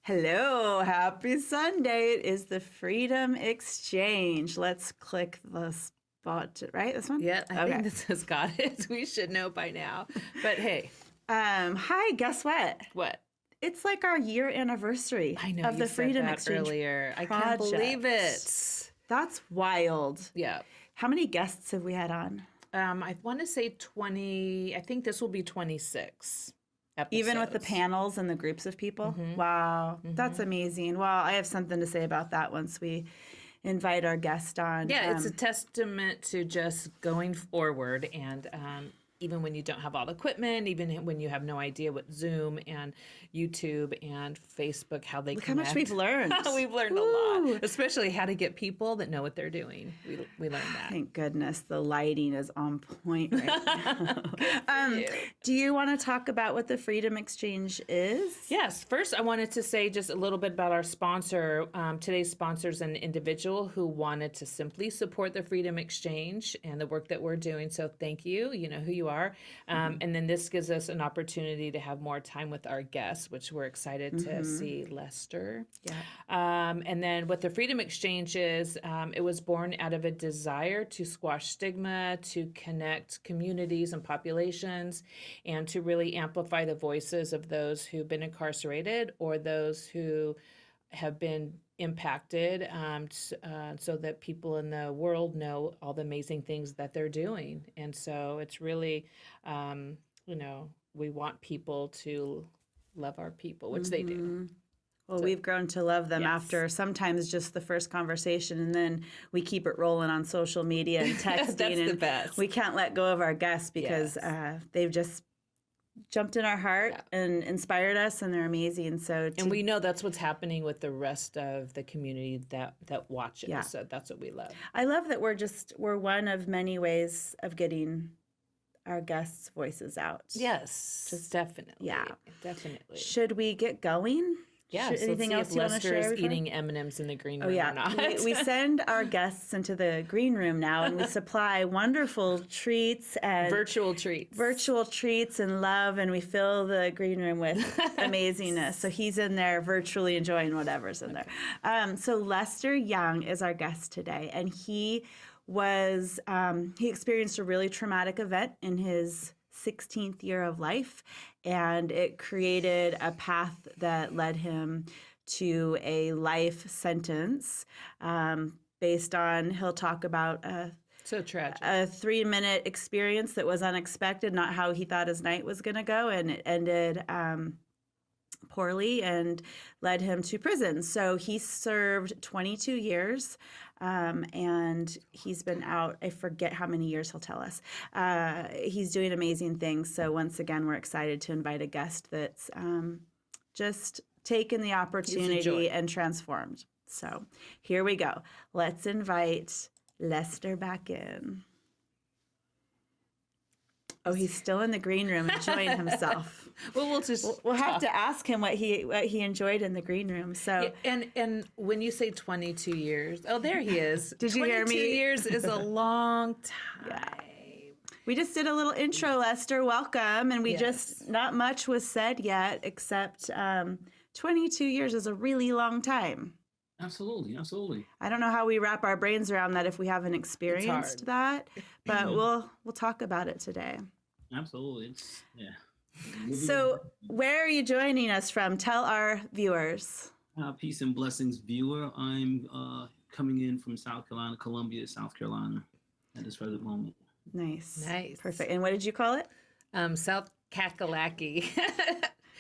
Hello, happy Sunday. It is the Freedom Exchange. Let's click the spot, right? This one? Yeah, I think this has got it. We should know by now. But hey. Hi, guess what? What? It's like our year anniversary of the Freedom Exchange earlier. project. I can't believe it. That's wild. Yeah. How many guests have we had on? I want to say 20. I think this will be 26. Episodes. Even with the panels and the groups of people? Mm-hmm. Wow, that's amazing. Well, I have something to say about that once we invite our guest on. Yeah, it's a testament to just going forward and even when you don't have all the equipment, even when you have no idea what Zoom and YouTube and Facebook, how they Look connect. how much we've learned. We've learned a lot, especially how to get people that know what they're doing. We learned that. Thank goodness the lighting is on point right now. Do you want to talk about what the Freedom Exchange is? Yes. First, I wanted to say just a little bit about our sponsor. Today's sponsor is an individual who wanted to simply support the Freedom Exchange and the work that we're doing. So thank you. You know who you are. And then this gives us an opportunity to have more time with our guests, which we're excited to see Lester. Yeah. And then what the Freedom Exchange is, it was born out of a desire to squash stigma, to connect communities and populations, and to really amplify the voices of those who've been incarcerated or those who have been impacted so that people in the world know all the amazing things that they're doing. And so it's really, we want people to love our people, which they do. Well, we've grown to love them after sometimes just the first conversation, and then we keep it rolling on social media and texting. That's and the best. We can't let go of our guests because they've just jumped in our heart and inspired us, and they're amazing. And we know that's what's happening with the rest of the community that watches. Yeah. So that's what we love. I love that we're one of many ways of getting our guests' voices out. Yes, just definitely. Yeah, definitely. Should we get going? Yeah. Anything else you want to share? Lester is eating M&Ms in the green room or not. We send our guests into the green room now, and we supply wonderful treats and virtual treats and love, and we fill the green room with amazingness. So he's in there virtually enjoying whatever's in there. So Lester Young is our guest today, and he experienced a really traumatic event in his 16th year of life, and it created a path that led him to a life sentence based on, he'll talk about so tragic. A 3-minute experience that was unexpected, not how he thought his night was going to go, and it ended poorly and led him to prison. So he served 22 years, and he's been out, I forget how many years he'll tell us. He's doing amazing things. So once again, we're excited to invite a guest that's just taken the opportunity and transformed. So here we go. Let's invite Lester back in. Oh, he's still in the green room enjoying himself. Well, we'll have to ask him what he enjoyed in the green room. So and when you say 22 years, oh, there he is. Did you hear me? 22 years is a long time. Yeah. We just did a little intro, Lester. Welcome, and we just not much was said yet, except 22 years is a really long time. Absolutely. I don't know how we wrap our brains around that if we haven't experienced that, but we'll talk about it today. Absolutely. So where are you joining us from? Tell our viewers. Peace and blessings, viewer. I'm coming in from South Carolina, Columbia, South Carolina at this present moment. Nice. Perfect. And what did you call it? South Kakalaki.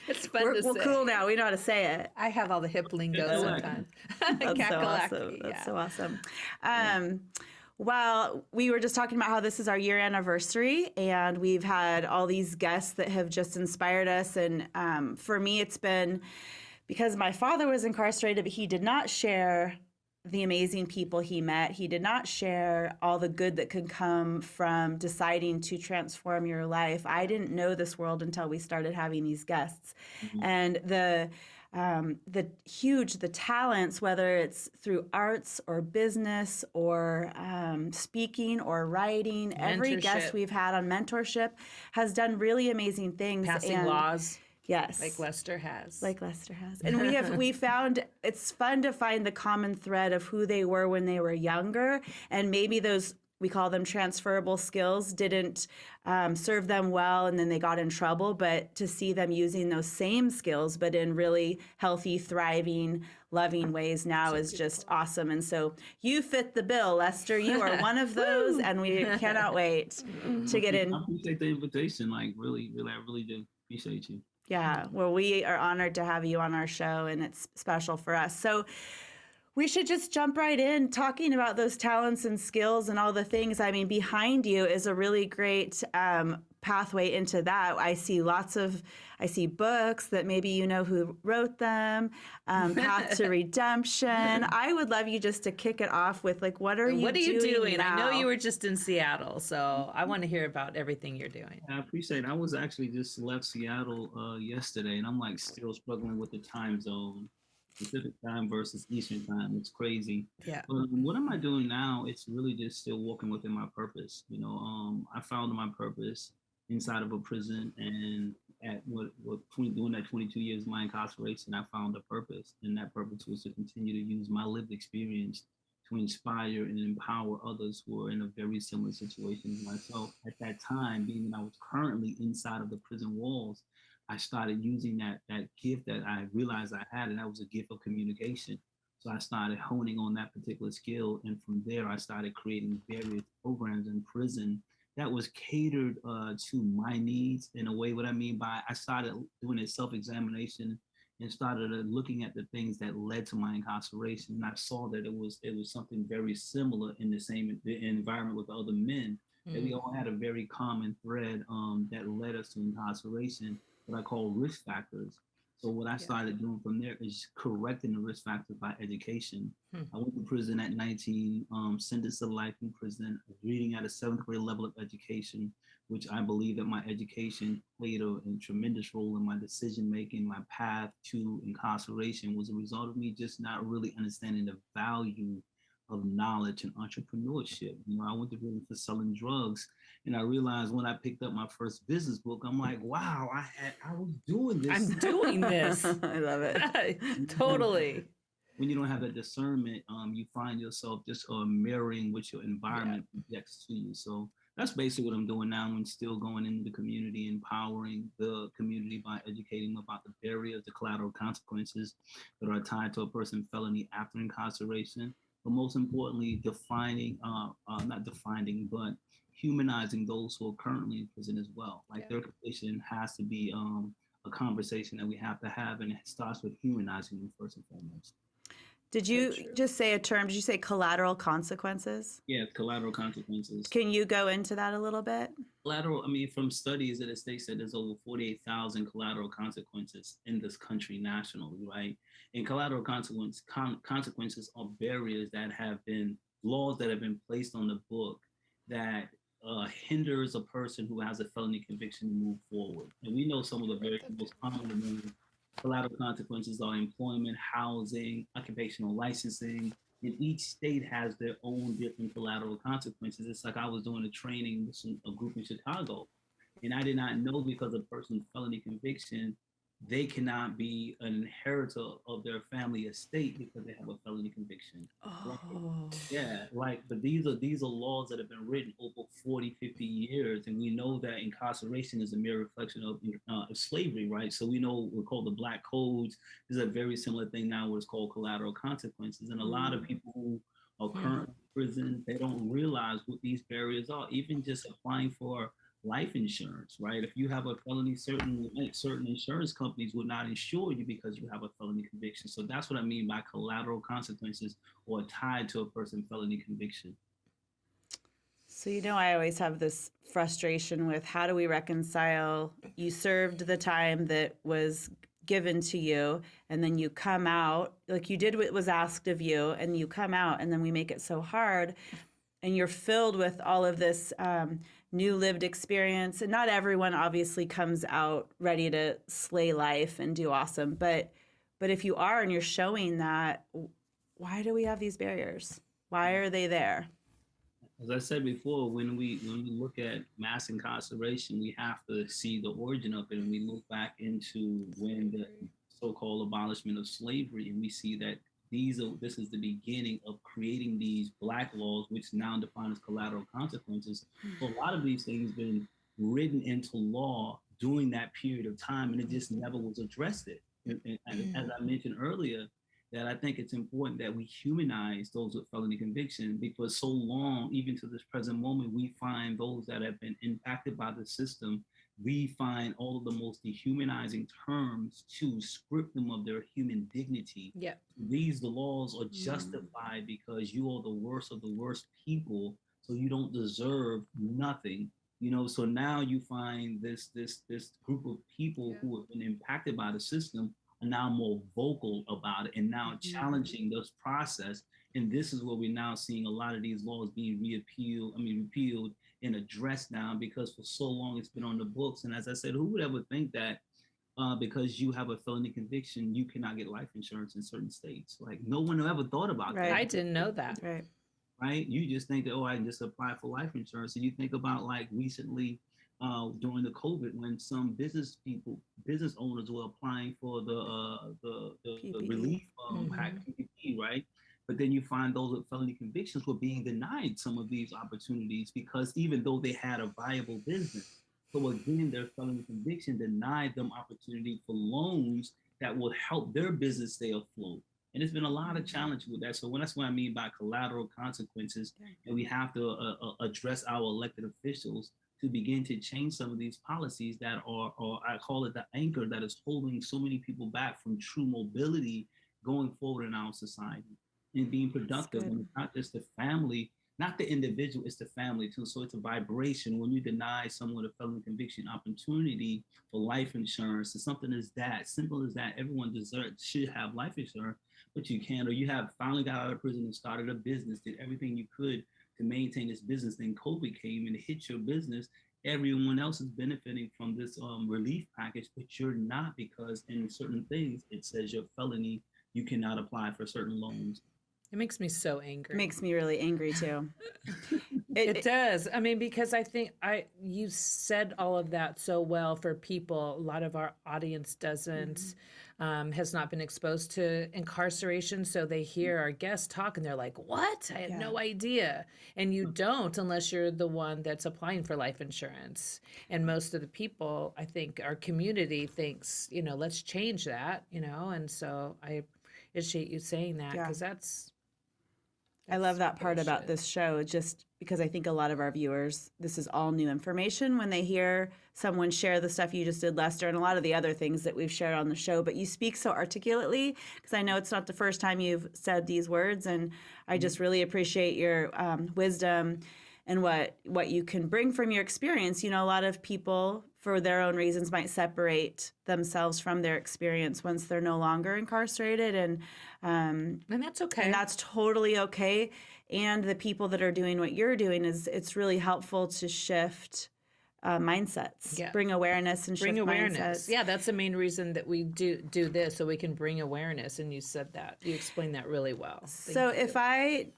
It's fun to say. We're cool now. We know how to say it. I have all the hip lingo sometimes. That's so awesome. That's so awesome. Well, we were just talking about how this is our year anniversary, and we've had all these guests that have just inspired us. And for me, it's been because my father was incarcerated, but he did not share the amazing people he met. He did not share all the good that could come from deciding to transform your life. I didn't know this world until we started having these guests. And the talents, whether it's through arts or business or speaking or writing, every guest we've had on mentorship has done really amazing things. Passing laws. Yes. Like Lester has. Like Lester has. And we found it's fun to find the common thread of who they were when they were younger, and maybe those, we call them transferable skills, didn't serve them well, and then they got in trouble. But to see them using those same skills, but in really healthy, thriving, loving ways now is just awesome. And so you fit the bill, Lester. You are one of those, and we cannot wait to get in. I appreciate the invitation. Like, really, I really do appreciate you. Yeah, well, we are honored to have you on our show, and it's special for us. So we should just jump right in talking about those talents and skills and all the things. I mean, behind you is a really great pathway into that. I see books that maybe you know who wrote them, Path to Redemption. I would love you just to kick it off with, like, what are you doing now? I know you were just in Seattle, so I want to hear about everything you're doing. I appreciate it. I was actually just left Seattle yesterday, and I'm like still struggling with the time zone, Pacific time versus Eastern time. It's crazy. Yeah. But what am I doing now? It's really just still walking within my purpose. I found my purpose inside of a prison, and at doing that 22 years of my incarceration, I found a purpose, and that purpose was to continue to use my lived experience to inspire and empower others who are in a very similar situation as myself. At that time, being that I was currently inside of the prison walls, I started using that gift that I realized I had, and that was a gift of communication. So I started honing on that particular skill, and from there, I started creating various programs in prison that was catered to my needs. In a way, what I mean by, I started doing a self-examination and started looking at the things that led to my incarceration. And I saw that it was something very similar in the same environment with other men, that we all had a very common thread that led us to incarceration, what I call risk factors. So what I started doing from there is correcting the risk factors by education. I went to prison at 19, sentenced to life in prison, reading at a 7th grade level of education, which I believe that my education played a tremendous role in my decision making. My path to incarceration was a result of me just not really understanding the value of knowledge and entrepreneurship. I went to prison for selling drugs, and I realized when I picked up my first business book, I'm like, wow, I was doing this. I'm doing this. I love it. Totally. When you don't have that discernment, you find yourself just mirroring what your environment projects to you. So that's basically what I'm doing now, and still going into the community, empowering the community by educating them about the barriers, the collateral consequences that are tied to a person's felony after incarceration. But most importantly, not defining, but humanizing those who are currently in prison as well. Like their condition has to be a conversation that we have to have, and it starts with humanizing them first and foremost. Did you just say a term? Did you say collateral consequences? Yeah, collateral consequences. Can you go into that a little bit? Collateral, from studies that it states that there's over 48,000 collateral consequences in this country nationally, right? And collateral consequences are barriers that have been, laws that have been placed on the book that hinders a person who has a felony conviction to move forward. And we know some of the very most common collateral consequences are employment, housing, occupational licensing, and each state has their own different collateral consequences. It's like I was doing a training with a group in Chicago, and I did not know because a person's felony conviction, they cannot be an inheritor of their family estate because they have a felony conviction. Oh. Yeah, but these are laws that have been written over 40, 50 years, and we know that incarceration is a mere reflection of slavery, right? So we know we're called the Black Codes. There's a very similar thing now where it's called collateral consequences, and a lot of people who are currently in prison, they don't realize what these barriers are. Even just applying for life insurance, right? If you have a felony, certain insurance companies would not insure you because you have a felony conviction. So that's what I mean by collateral consequences, or tied to a person's felony conviction. So, I always have this frustration with, how do we reconcile? You served the time that was given to you, and then you come out, like you did what was asked of you, and you come out, and then we make it so hard, and you're filled with all of this new lived experience. And not everyone obviously comes out ready to slay life and do awesome. But if you are and you're showing that, why do we have these barriers? Why are they there? As I said before, when we look at mass incarceration, we have to see the origin of it, and we look back into when the so-called abolishment of slavery, and we see that this is the beginning of creating these black laws, which now define as collateral consequences. So a lot of these things been written into law during that period of time, and it just never was addressed. And as I mentioned earlier, that I think it's important that we humanize those with felony conviction, because so long, even to this present moment, we find those that have been impacted by the system, we find all of the most dehumanizing terms to strip them of their human dignity. Yeah. The laws are justified because you are the worst of the worst people, so you don't deserve nothing. So now you find this group of people who have been impacted by the system are now more vocal about it and now challenging this process. And this is where we're now seeing a lot of these laws being repealed and addressed now, because for so long it's been on the books. And as I said, who would ever think that because you have a felony conviction, you cannot get life insurance in certain states? Like, no one ever thought about that. I didn't know that. Right. You just think that, I can just apply for life insurance. And you think about, like, recently during the COVID, when some business owners were applying for the relief pack, PPP, right? But then you find those with felony convictions were being denied some of these opportunities, because even though they had a viable business, so again, their felony conviction denied them opportunity for loans that would help their business stay afloat. And there's been a lot of challenge with that. So that's what I mean by collateral consequences. And we have to address our elected officials to begin to change some of these policies that are, or I call it the anchor that is holding so many people back from true mobility going forward in our society and being productive. And it's not just the family, not the individual, it's the family too. So it's a vibration when you deny someone a felony conviction opportunity for life insurance. It's something as that simple as that. Everyone should have life insurance, but you can't, or you have finally got out of prison and started a business, did everything you could to maintain this business. Then COVID came and hit your business. Everyone else is benefiting from this relief package, but you're not, because in certain things, it says you're felony, you cannot apply for certain loans. It makes me so angry. It makes me really angry too. It does. I mean, because I think you said all of that so well for people. A lot of our audience doesn't, has not been exposed to incarceration. So they hear our guests talk and they're like, what? I had no idea. And you don't, unless you're the one that's applying for life insurance. And most of the people, I think our community thinks, let's change that, and so I appreciate you saying that, because that's I love that part about this show, just because I think a lot of our viewers, this is all new information when they hear someone share the stuff you just did, Lester, and a lot of the other things that we've shared on the show. But you speak so articulately, because I know it's not the first time you've said these words, and I just really appreciate your wisdom and what you can bring from your experience. A lot of people, for their own reasons, might separate themselves from their experience once they're no longer incarcerated, and that's okay. And that's totally okay. And the people that are doing what you're doing, it's really helpful to shift mindsets, bring awareness and shift mindsets. Yeah, that's the main reason that we do this, so we can bring awareness. And you said that, you explained that really well. So if I'm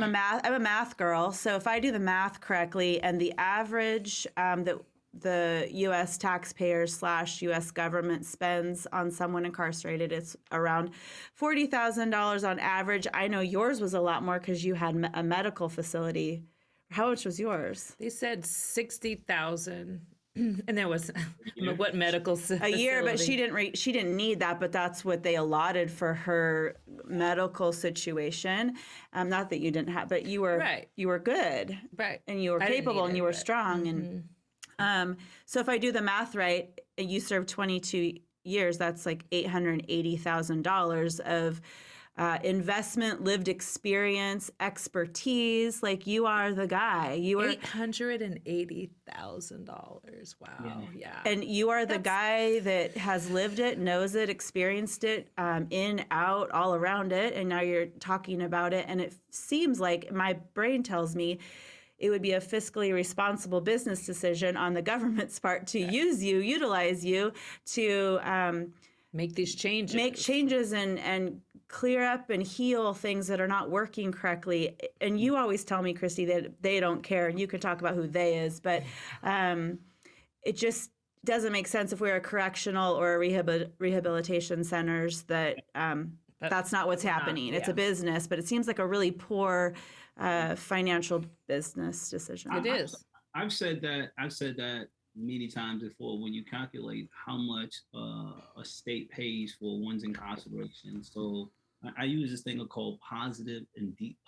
a math girl. So if I do the math correctly, and the average that the U.S. taxpayers / U.S. government spends on someone incarcerated, it's around $40,000 on average. I know yours was a lot more because you had a medical facility. How much was yours? They said $60,000. And there was what medical facility? A year, but she didn't need that, but that's what they allotted for her medical situation. Not that you didn't have, but you were good, right? And you were capable, and you were strong, and so if I do the math right, you served 22 years. That's like $880,000 of investment, lived experience, expertise. Like, you are the guy. You are $880,000. Wow. Yeah. And you are the guy that has lived it, knows it, experienced it, in, out, all around it. And now you're talking about it. And it seems like, my brain tells me, it would be a fiscally responsible business decision on the government's part to utilize you to make these changes. Make changes and clear up and heal things that are not working correctly. And you always tell me, Christy, that they don't care, and you can talk about who they is, but it just doesn't make sense if we're a correctional or a rehabilitation centers that that's not what's happening. It's a business, but it seems like a really poor financial business decision. It is. I've said that many times before. When you calculate how much a state pays for one's incarceration, so I use this thing called positive deviant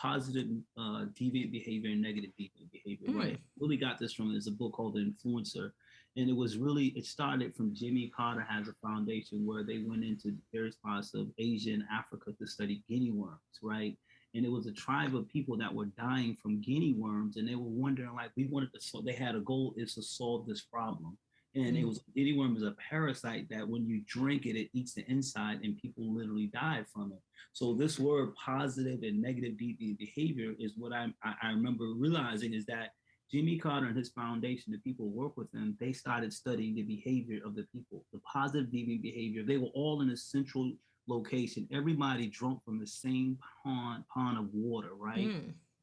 behavior and negative deviant behavior. Right? I really got this from, there's a book called The Influencer, and it started from Jimmy Carter has a foundation where they went into various parts of Asia and Africa to study guinea worms, right? And it was a tribe of people that were dying from guinea worms, and they were wondering, like, they had a goal is to solve this problem. And it was, guinea worm is a parasite that when you drink it, it eats the inside, and people literally died from it. So this word positive and negative deviant behavior is what I remember realizing, is that Jimmy Carter and his foundation, the people who work with him, they started studying the behavior of the people, the positive deviant behavior. They were all in a central location. Everybody drunk from the same pond of water, right?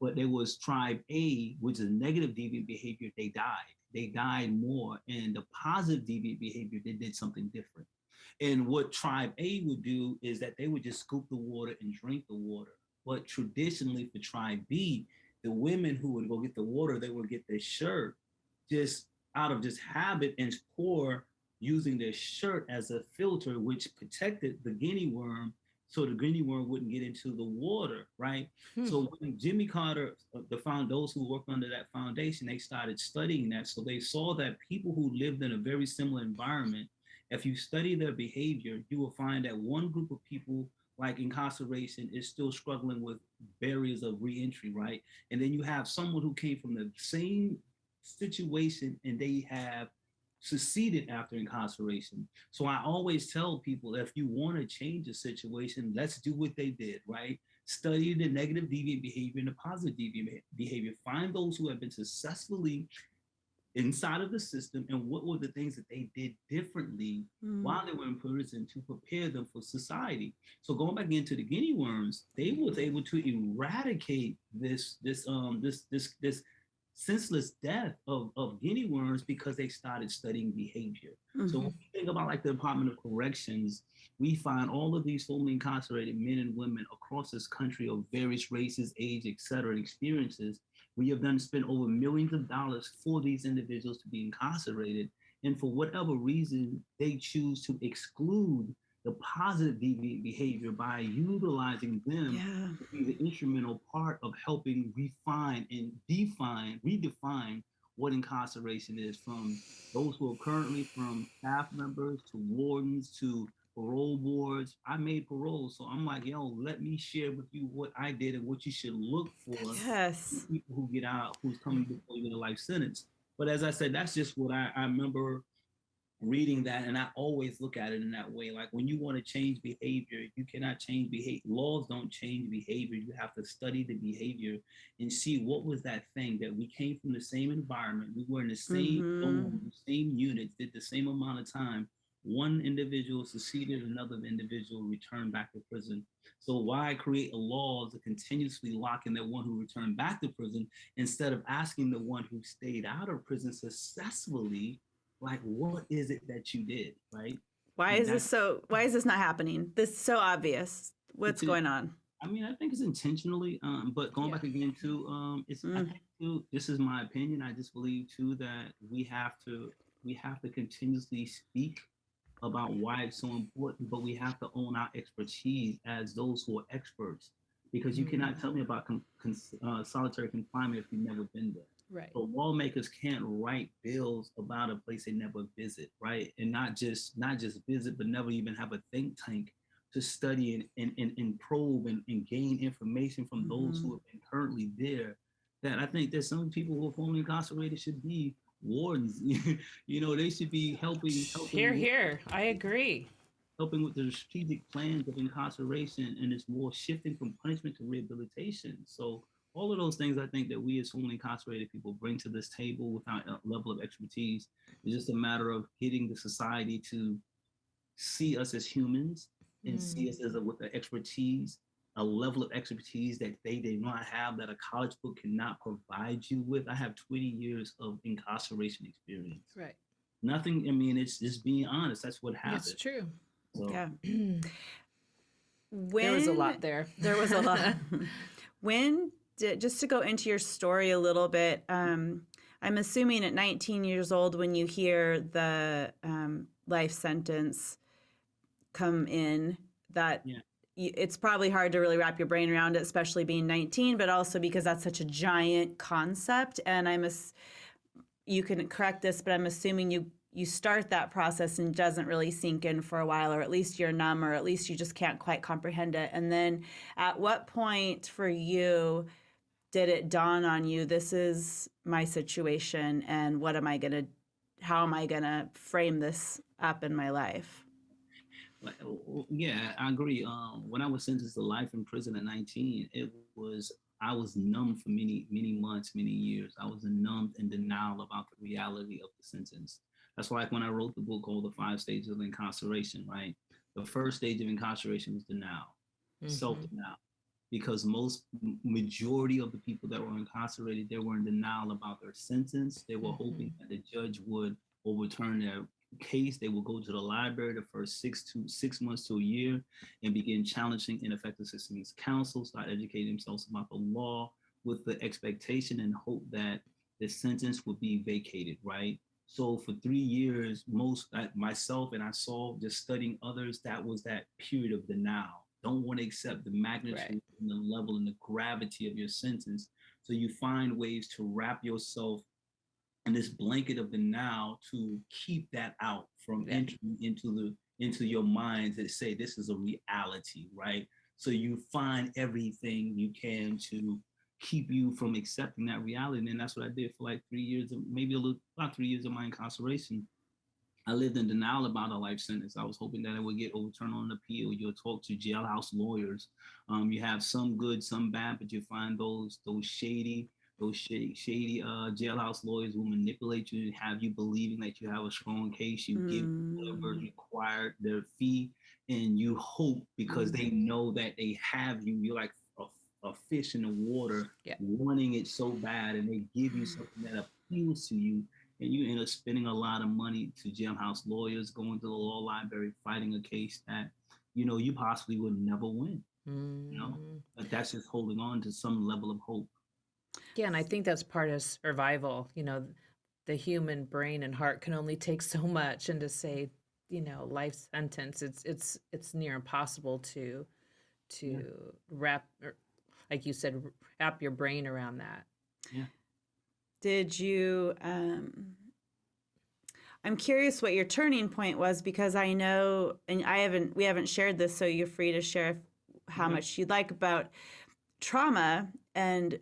But there was tribe A, which is negative deviant behavior. They died. They died more. And the positive deviant behavior, they did something different. And what tribe A would do is that they would just scoop the water and drink the water. But traditionally for tribe B, the women who would go get the water, they would get their shirt just out of just habit and pour, using their shirt as a filter, which protected the guinea worm, so the guinea worm wouldn't get into the water, right? So when Jimmy Carter, those who worked under that foundation, they started studying that. So they saw that people who lived in a very similar environment, if you study their behavior, you will find that one group of people, like incarceration, is still struggling with barriers of reentry, right? And then you have someone who came from the same situation and they have succeeded after incarceration. So I always tell people, if you want to change a situation, let's do what they did, right? Study the negative deviant behavior and the positive deviant behavior. Find those who have been successfully inside of the system, and what were the things that they did differently while they were in prison to prepare them for society. So going back into the guinea worms, they was able to eradicate this senseless death of guinea worms because they started studying behavior. So when we think about like the Department of Corrections, we find all of these formerly incarcerated men and women across this country of various races, age, etc., experiences. We have spent over millions of dollars for these individuals to be incarcerated. And for whatever reason, they choose to exclude the positive deviant behavior by utilizing them to be the instrumental part of helping refine and redefine what incarceration is, from those who are currently from staff members to wardens to parole boards. I made parole, so I'm like, yo, let me share with you what I did and what you should look for. People who get out, who's coming before you get a life sentence. But as I said, that's just what I remember reading that, and I always look at it in that way. Like, when you want to change behavior, you cannot change behavior. Laws don't change behavior. You have to study the behavior and see what was that thing that we came from the same environment. We were in the same dome, same units, did the same amount of time. One individual succeeded, another individual returned back to prison. So why create a law to continuously lock in that one who returned back to prison, instead of asking the one who stayed out of prison successfully, like, what is it that you did, right? Why is this not happening? This is so obvious. What's going on? I mean, I think it's intentionally, but going back again to, I think too, this is my opinion. I just believe too that we have to continuously speak about why it's so important, but we have to own our expertise as those who are experts, because you cannot tell me about solitary confinement if you've never been there. Right. But lawmakers can't write bills about a place they never visit, right? And not just visit, but never even have a think tank to study and probe and gain information from those who have been currently there. That I think that some people who are formerly incarcerated should be wardens. You know, they should be helping. Here. I agree. Helping with the strategic plans of incarceration, and it's more shifting from punishment to rehabilitation. So all of those things I think that we as formerly incarcerated people bring to this table with our level of expertise. It's just a matter of getting the society to see us as humans and see us as with the expertise, a level of expertise that they did not have, that a college book cannot provide you with. I have 20 years of incarceration experience. Right. Nothing, I mean, it's just being honest. That's what That's happened. true. So, Yeah. There was a lot there. There was a lot. When did, just to go into your story a little bit, I'm assuming at 19 years old, when you hear the life sentence come in, that yeah. it's probably hard to really wrap your brain around it, especially being 19, but also because that's such a giant concept. And you can correct this, but I'm assuming you start that process and it doesn't really sink in for a while, or at least you're numb, or at least you just can't quite comprehend it. And then at what point for you did it dawn on you, this is my situation, and how am I gonna frame this up in my life? Yeah, I agree. When I was sentenced to life in prison at 19, I was numb for many months, many years. I was numb in denial about the reality of the sentence. That's why, like, when I wrote the book called The 5 Stages of Incarceration, right? The first stage of incarceration was denial, self-denial, because majority of the people that were incarcerated, they were in denial about their sentence. They were hoping that the judge would overturn their case. They will go to the library the first 6 months to a year and begin challenging ineffective systemic counsel, start educating themselves about the law with the expectation and hope that the sentence would be vacated, right? So for 3 years, myself and I saw, just studying others, that was that period of denial. Don't want to accept the magnitude and the level and the gravity of your sentence. So you find ways to wrap yourself in this blanket of denial to keep that out from entering into your mind, to say this is a reality, right? So you find everything you can to keep you from accepting that reality. And that's what I did for like 3 years, about 3 years of my incarceration. I lived in denial about a life sentence. I was hoping that it would get overturned on appeal. You'll talk to jailhouse lawyers. You have some good, some bad, but you find those shady jailhouse lawyers will manipulate you and have you believing that you have a strong case. You give whatever is required, their fee, and you hope, because they know that they have you. You're like a fish in the water, wanting it so bad, and they give you something that appeals to you, and you end up spending a lot of money to jailhouse lawyers, going to the law library, fighting a case that you possibly would never win. But that's just holding on to some level of hope. Yeah, and I think that's part of survival. The human brain and heart can only take so much, and to say, life sentence, it's near impossible to wrap, like you said, wrap your brain around that. Yeah. Did you? I'm curious what your turning point was, because I know, and we haven't shared this, so you're free to share how much you'd like about trauma, and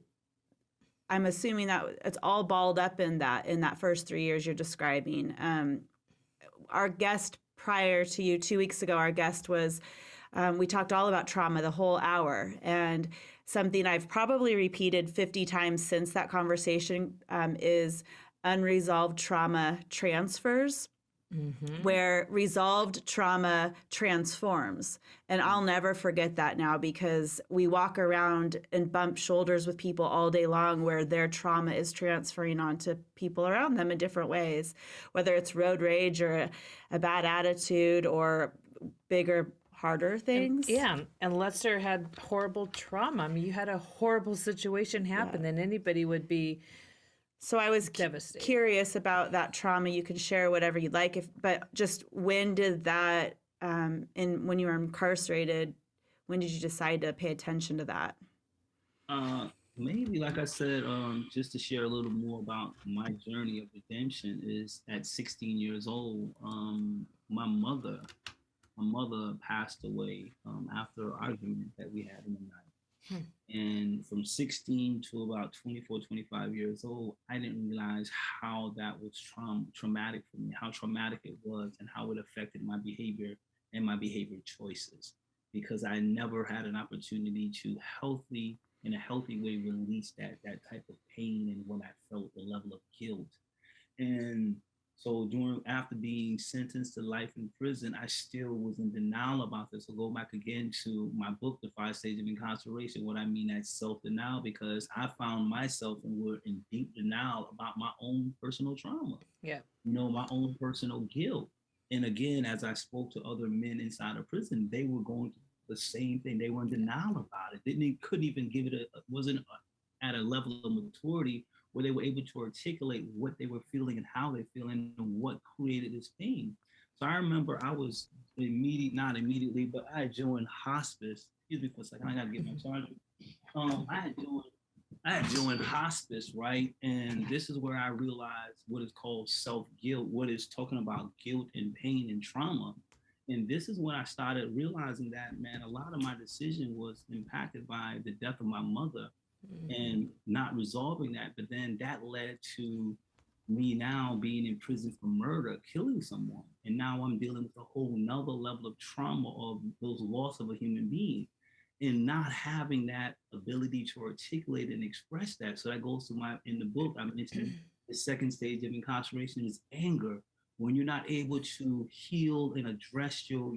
I'm assuming that it's all balled up in that first 3 years you're describing. Our guest prior to you 2 weeks ago, our guest was, we talked all about trauma the whole hour, and something I've probably repeated 50 times since that conversation is unresolved trauma transfers, where resolved trauma transforms. And I'll never forget that now, because we walk around and bump shoulders with people all day long where their trauma is transferring onto people around them in different ways, whether it's road rage or a bad attitude or bigger, harder things. And Lester had horrible trauma. I mean, you had a horrible situation happen, and anybody would be. So I was curious about that trauma. You can share whatever you'd like, but just when did that, when you were incarcerated, when did you decide to pay attention to that? Maybe, like I said, just to share a little more about my journey of redemption, is at 16 years old, my mother passed away after an argument that we had in the night. And from 16 to about 24, 25 years old, I didn't realize how that was traumatic for me, how traumatic it was, and how it affected my behavior and my behavior choices, because I never had an opportunity to in a healthy way, release that type of pain and what I felt, the level of guilt. And So after being sentenced to life in prison, I still was in denial about this. So go back again to my book, The 5 Stages of Incarceration. What I mean that's self-denial, because I found myself in deep denial about my own personal trauma, Yeah. my own personal guilt. And again, as I spoke to other men inside of prison, they were going through the same thing. They were in denial about it. Couldn't even give it wasn't at a level of maturity where they were able to articulate what they were feeling and how they're feeling and what created this pain. So I remember I was not immediately, but I joined hospice. Excuse me for a second. I got to get my charger. I had joined hospice, right? And this is where I realized what is called self-guilt, what is talking about guilt and pain and trauma. And this is when I started realizing that, man, a lot of my decision was impacted by the death of my mother and not resolving that. But then that led to me now being in prison for murder, killing someone. And now I'm dealing with a whole nother level of trauma of those loss of a human being and not having that ability to articulate and express that. So that goes to in the book, I mentioned the second stage of incarceration is anger. When you're not able to heal and address your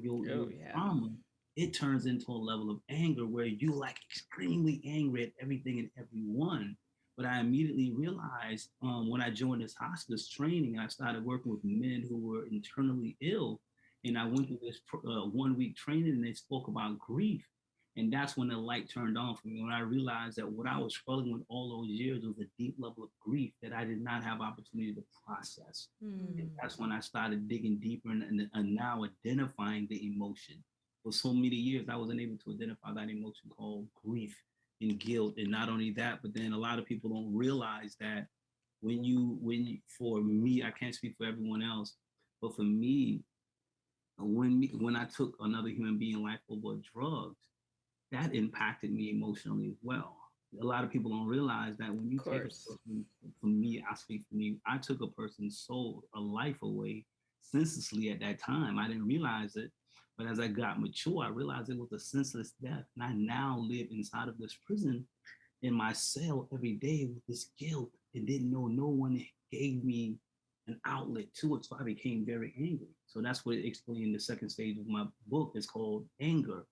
trauma, it turns into a level of anger where you like extremely angry at everything and everyone. But I immediately realized when I joined this hospice training, I started working with men who were internally ill. And I went through this 1 week training and they spoke about grief. And that's when the light turned on for me. When I realized that what I was struggling with all those years was a deep level of grief that I did not have opportunity to process. And that's when I started digging deeper and now identifying the emotion. For so many years, I wasn't able to identify that emotion called grief and guilt. And not only that, but then a lot of people don't realize that for me, I can't speak for everyone else, but for me, when I took another human being life over drugs, that impacted me emotionally as well. A lot of people don't realize that when you take a person, for me, I speak for me, I took a person's soul, a life away senselessly at that time. I didn't realize it. But as I got mature, I realized it was a senseless death. And I now live inside of this prison in my cell every day with this guilt and didn't know no one gave me an outlet to it. So I became very angry. So that's what explained the second stage of my book is called anger,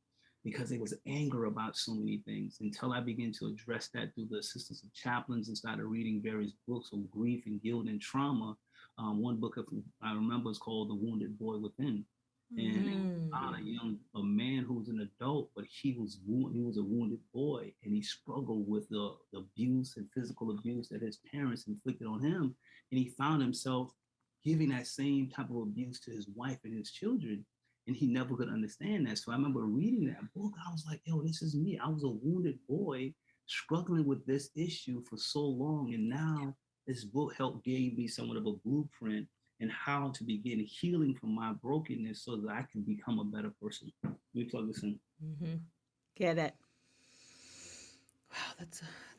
because it was anger about so many things until I began to address that through the assistance of chaplains and started reading various books on grief and guilt and trauma. One book I remember is called The Wounded Boy Within. And it was about a man who was an adult, but he was a wounded boy, and he struggled with the abuse and physical abuse that his parents inflicted on him, and he found himself giving that same type of abuse to his wife and his children, and he never could understand that. So I remember reading that book. I was like, yo, this is me. I was a wounded boy struggling with this issue for so long, and now this book helped gave me somewhat of a blueprint and how to begin healing from my brokenness so that I can become a better person. Let me plug this in. Get it. Wow,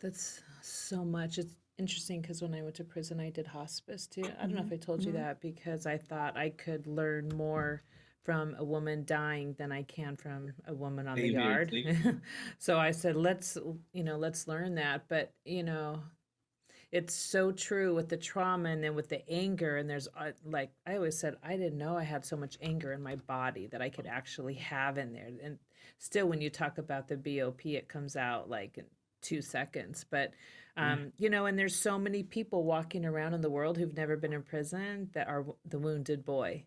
that's so much. It's interesting because when I went to prison, I did hospice too. I don't know if I told you that, because I thought I could learn more from a woman dying than I can from a woman on the yard. So I said, let's learn that. But, it's so true with the trauma and then with the anger. And there's like I always said, I didn't know I had so much anger in my body that I could actually have in there. And still, when you talk about the BOP, it comes out like in 2 seconds. But, and there's so many people walking around in the world who've never been in prison that are the wounded boy.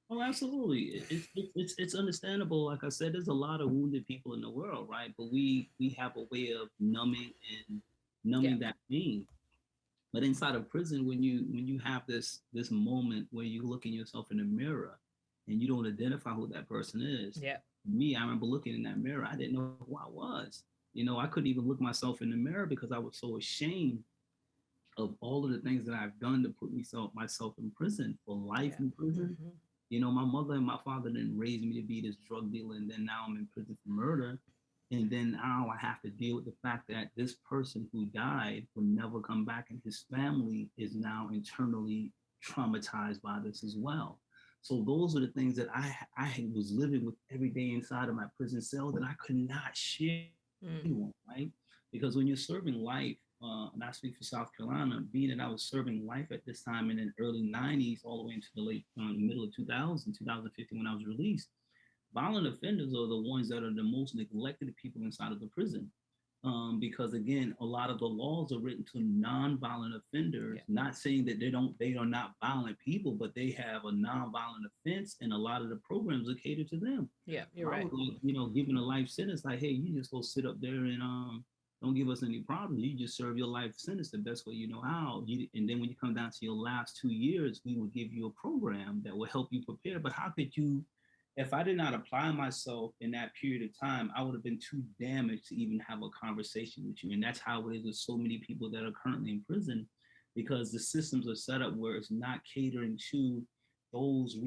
Oh, absolutely. It's understandable. Like I said, there's a lot of wounded people in the world, right? But we have a way of numbing that pain. But inside of prison, when you have this moment where you look in yourself in the mirror and you don't identify who that person is. Yeah. Me, I remember looking in that mirror. I didn't know who I was. I couldn't even look myself in the mirror because I was so ashamed of all of the things that I've done to put myself in prison, for life in prison. My mother and my father didn't raise me to be this drug dealer, and then now I'm in prison for murder. And then now I have to deal with the fact that this person who died will never come back, and his family is now internally traumatized by this as well. So those are the things that I was living with every day inside of my prison cell that I could not share with anyone, right? Because when you're serving life, and I speak for South Carolina, being that I was serving life at this time in the early 90s, all the way into the middle of 2015 when I was released, violent offenders are the ones that are the most neglected people inside of the prison. Because again, a lot of the laws are written to non-violent offenders, not saying that they are not violent people, but they have a non-violent offense, and a lot of the programs are catered to them. Yeah, you're I right. was, given a life sentence, like, hey, you just go sit up there and don't give us any problems. You just serve your life sentence the best way you know how. And then when you come down to your last 2 years, we will give you a program that will help you prepare. But how could you? If I did not apply myself in that period of time, I would have been too damaged to even have a conversation with you. And that's how it is with so many people that are currently in prison, because the systems are set up where it's not catering to those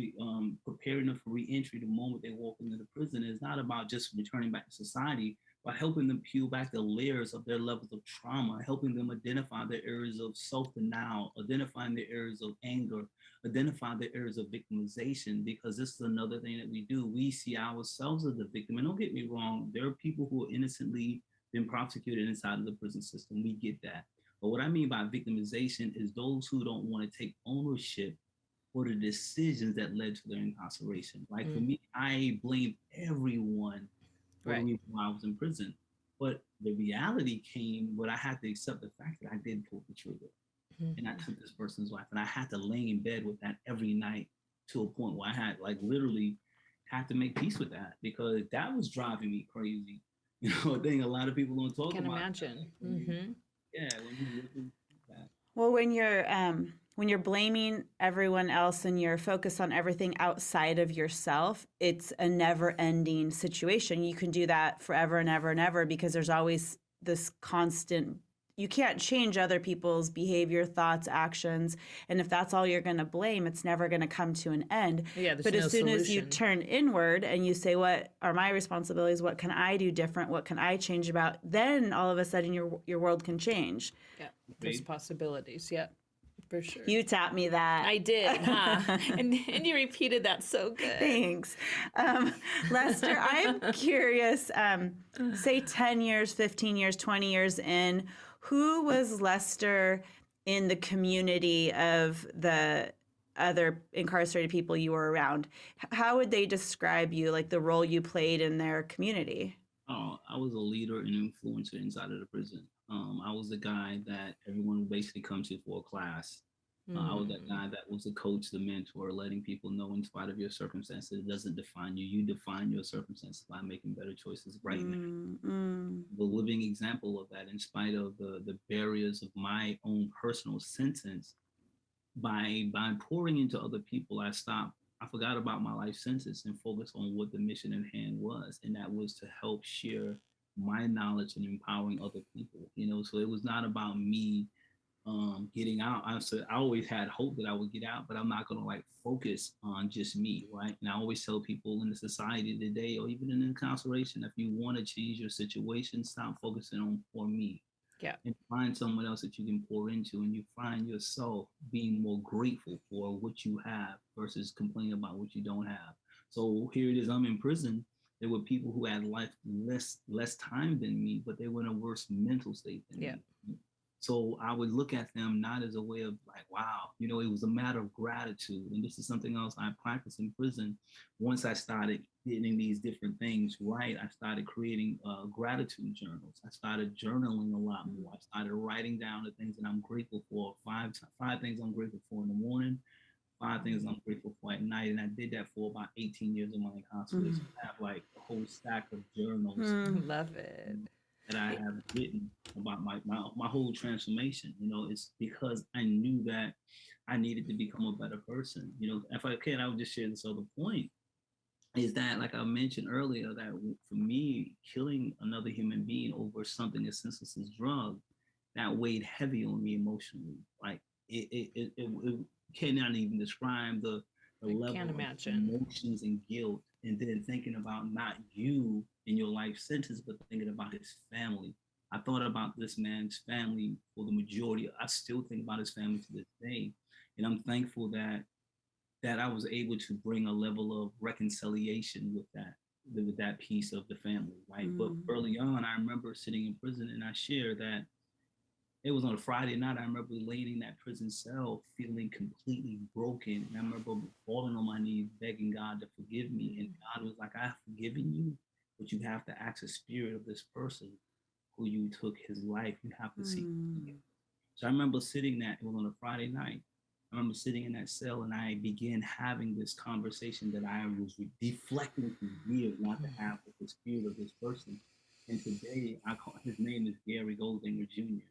preparing them for reentry the moment they walk into the prison. It's not about just returning back to society, but helping them peel back the layers of their levels of trauma, helping them identify their areas of self-denial, identifying their areas of anger, identify the areas of victimization, because this is another thing that we do. We see ourselves as the victim. And don't get me wrong, there are people who are innocently been prosecuted inside of the prison system. We get that. But what I mean by victimization is those who don't want to take ownership for the decisions that led to their incarceration. Like for me, I blame everyone for the reason why I was in prison. But the reality came when I had to accept the fact that I did pull the trigger. And I took this person's life, and I had to lay in bed with that every night to a point where I had literally had to make peace with that, because that was driving me crazy. A thing a lot of people don't talk about. Can imagine. Yeah, when you look at that. Well, when you're blaming everyone else and you're focused on everything outside of yourself, it's a never-ending situation. You can do that forever and ever and ever, because there's always this constant. You can't change other people's behavior, thoughts, actions. And if that's all you're going to blame, it's never going to come to an end. Yeah, but as soon as you turn inward and you say, what are my responsibilities? What can I do different? What can I change about? Then all of a sudden your world can change. Yeah, there's possibilities. Yeah, for sure. You taught me that. I did, huh? and you repeated that so good. Thanks. Lester, I'm curious, say 10 years, 15 years, 20 years in, who was Lester in the community of the other incarcerated people you were around? How would they describe you, like the role you played in their community? Oh, I was a leader and influencer inside of the prison. I was the guy that everyone would basically come to for a class. I was that guy that was the coach, the mentor, letting people know in spite of your circumstances, it doesn't define you. You define your circumstances by making better choices right now. The living example of that, in spite of the barriers of my own personal sentence, by pouring into other people, I forgot about my life sentence and focused on what the mission at hand was. And that was to help share my knowledge and empowering other people, so it was not about me getting out. I always had hope that I would get out, but I'm not going to focus on just me, right? And I always tell people in the society today, or even in incarceration, if you want to change your situation, stop focusing on for me. Yeah. And find someone else that you can pour into, and you find yourself being more grateful for what you have versus complaining about what you don't have. So here it is, I'm in prison. There were people who had less time than me, but they were in a worse mental state than me. So I would look at them not as a way of wow, it was a matter of gratitude. And this is something else I practiced in prison. Once I started getting these different things right, I started creating gratitude journals. I started journaling a lot more. I started writing down the things that I'm grateful for. Five things I'm grateful for in the morning, 5 things I'm grateful for at night. And I did that for about 18 years of my incarceration. I have a whole stack of journals. Love it. That I have written about my whole transformation. It's because I knew that I needed to become a better person. If I can, I would just share this other point, is that, like I mentioned earlier, that for me, killing another human being over something as senseless as drug, that weighed heavy on me emotionally. It cannot even describe the level of emotions and guilt, and then thinking about not you in your life sentence, but thinking about his family. I thought about this man's family for the majority. I still think about his family to this day. And I'm thankful that I was able to bring a level of reconciliation with that piece of the family, right? But early on, I remember sitting in prison, and I shared that It was on a Friday night. I remember laying in that prison cell feeling completely broken. And I remember falling on my knees, begging God to forgive me. And God was like, I have forgiven you, but you have to ask the spirit of this person who you took his life. You have to seek. Mm. So I remember sitting that, it was on a Friday night. I remember sitting in that cell and I began having this conversation that I was deflecting for years not to have with the spirit of this person. And today, I call his name is Gary Goldinger Jr.